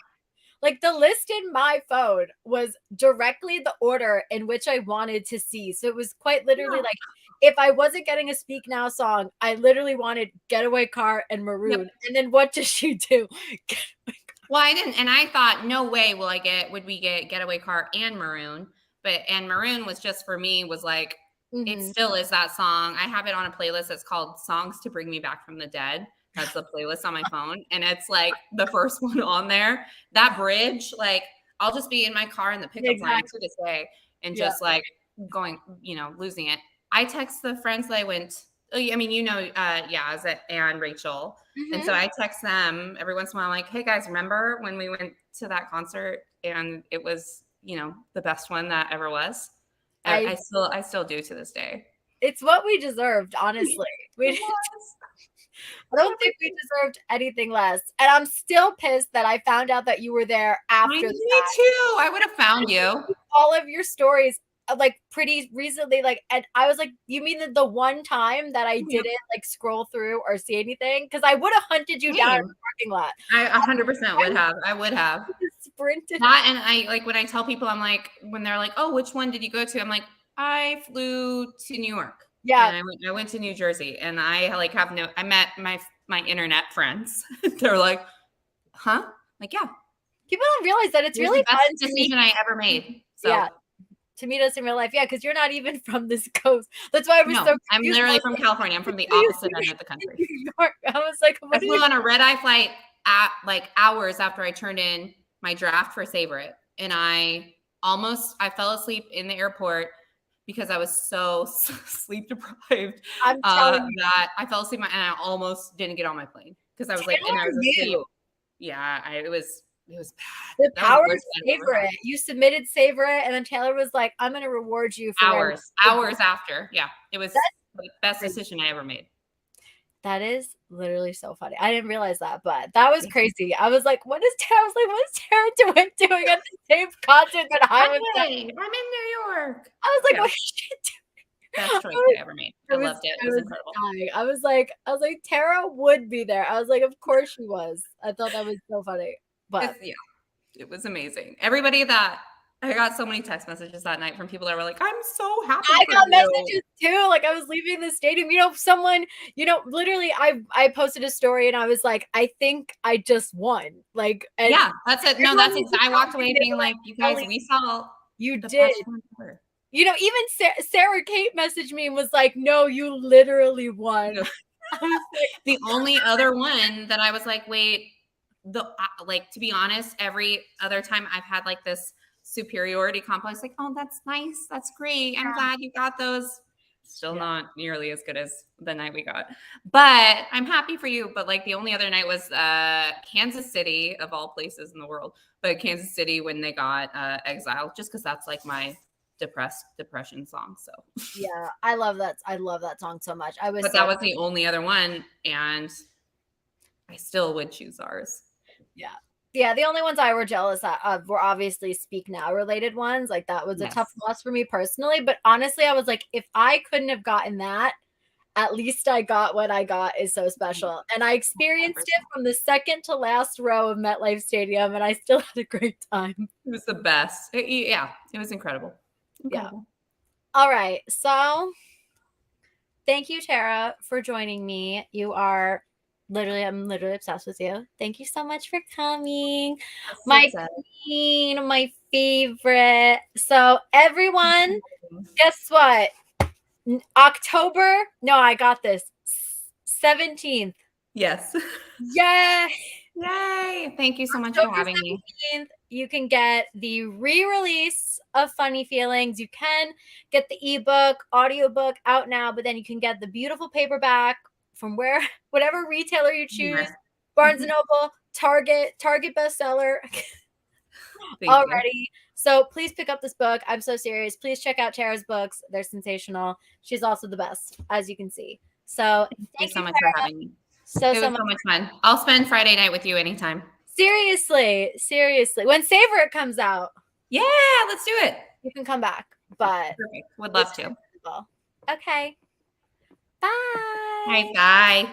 Speaker 2: Like, the list in my phone was directly the order in which I wanted to see. So it was quite literally like, if I wasn't getting a Speak Now song, I literally wanted Getaway Car and Maroon. Yep. And then what does she do?
Speaker 1: Well, I didn't, and I thought, no way would we get Getaway Car and Maroon, and Maroon was just, for me, was like, it still is that song. I have it on a playlist that's called Songs to Bring Me Back from the Dead. That's the playlist on my phone, and it's like the first one on there. That bridge, like, I'll just be in my car in the pickup line to this day, and just like going, losing it. I text the friends that I went. I mean, Yaz and Rachel. And so I text them every once in a while, like, hey guys, remember when we went to that concert and it was, the best one that ever was? I still do to this day.
Speaker 2: It's what we deserved, honestly. I don't think we deserved anything less. And I'm still pissed that I found out that you were there after that.
Speaker 1: Me too. I would have found you.
Speaker 2: All of your stories, like, pretty recently, like, and I was like, you mean the one time that I didn't like scroll through or see anything? Because I would have hunted you down in the parking lot.
Speaker 1: I 100% would have. I would have
Speaker 2: sprinted.
Speaker 1: And I, like, when I tell people, I'm like, when they're like, oh, which one did you go to? I'm like, I flew to New York.
Speaker 2: Yeah.
Speaker 1: And I went to New Jersey, and I met my internet friends. They're like, huh? Like, yeah.
Speaker 2: People don't realize that it's really
Speaker 1: the best decision I ever made. So.
Speaker 2: Yeah. To meet us in real life. Yeah, because you're not even from this coast. That's why I was so confused.
Speaker 1: I'm literally from California. I'm from the opposite end of the country.
Speaker 2: New York. I was like,
Speaker 1: I flew on a red-eye flight at like hours after I turned in my draft for Savor It. And I fell asleep in the airport because I was so sleep deprived
Speaker 2: I'm telling you.
Speaker 1: that I fell asleep and I almost didn't get on my plane. because I was like, and I was asleep. Yeah, it was bad.
Speaker 2: The power of savor it. You submitted savor it, and then Taylor was like, "I'm going to reward you for
Speaker 1: hours after." Yeah, it was the best decision I ever made.
Speaker 2: That is literally so funny. I didn't realize that, but that was crazy. I was like, what is Tarah Dewitt doing at the same concert that I was at?
Speaker 1: I'm in New York.
Speaker 2: I was like, what is she doing?
Speaker 1: Best choice I ever made. I loved it. It was incredible.
Speaker 2: Dying. I was like, Tarah would be there. I was like, of course she was. I thought that was so funny. But
Speaker 1: it was amazing. Everybody that I got so many text messages that night from people that were like, I'm so happy. I got
Speaker 2: messages too. Like I was leaving the stadium, someone, literally I posted a story and I was like, I think I just won. Like, and
Speaker 1: yeah, that's it. No, that's it. I walked away being like, you guys, we saw
Speaker 2: you did. Even Sarah Kate messaged me and was like, no, you literally won.
Speaker 1: No. The only other one that I was like, wait, to be honest, every other time I've had like this superiority complex, like, oh, that's nice, that's great, I'm glad you got those. Still not nearly as good as the night we got, but I'm happy for you. But like the only other night was Kansas City, of all places in the world, but Kansas City when they got Exile, just because that's like my depression song. So
Speaker 2: yeah, I love that song so much.
Speaker 1: That was the only other one, and I still would choose ours.
Speaker 2: Yeah, the only ones I were jealous of were obviously Speak Now related ones. Like that was a tough loss for me personally. But honestly, I was like, if I couldn't have gotten that, at least I got what I got is so special. And I experienced it from the second to last row of MetLife Stadium, and I still had a great time.
Speaker 1: It was the best. It was incredible.
Speaker 2: Yeah. All right. So thank you, Tarah, for joining me. I'm literally obsessed with you. Thank you so much for coming. My queen, my favorite. So everyone, guess what? October? No, I got this. 17th.
Speaker 1: Yes.
Speaker 2: Yay!
Speaker 1: Yay! Thank you so much for having me.
Speaker 2: You can get the re-release of Funny Feelings. You can get the ebook, audiobook out now, but then you can get the beautiful paperback from whatever retailer you choose. Barnes & Noble, Target bestseller already. So please pick up this book. I'm so serious. Please check out Tarah's books. They're sensational. She's also the best, as you can see. So
Speaker 1: thank you so much for having me. It was so much fun. I'll spend Friday night with you anytime.
Speaker 2: Seriously. When Savor It comes out.
Speaker 1: Yeah, let's do it.
Speaker 2: You can come back. But
Speaker 1: perfect. Would love to.
Speaker 2: Okay. Bye.
Speaker 1: All right, bye.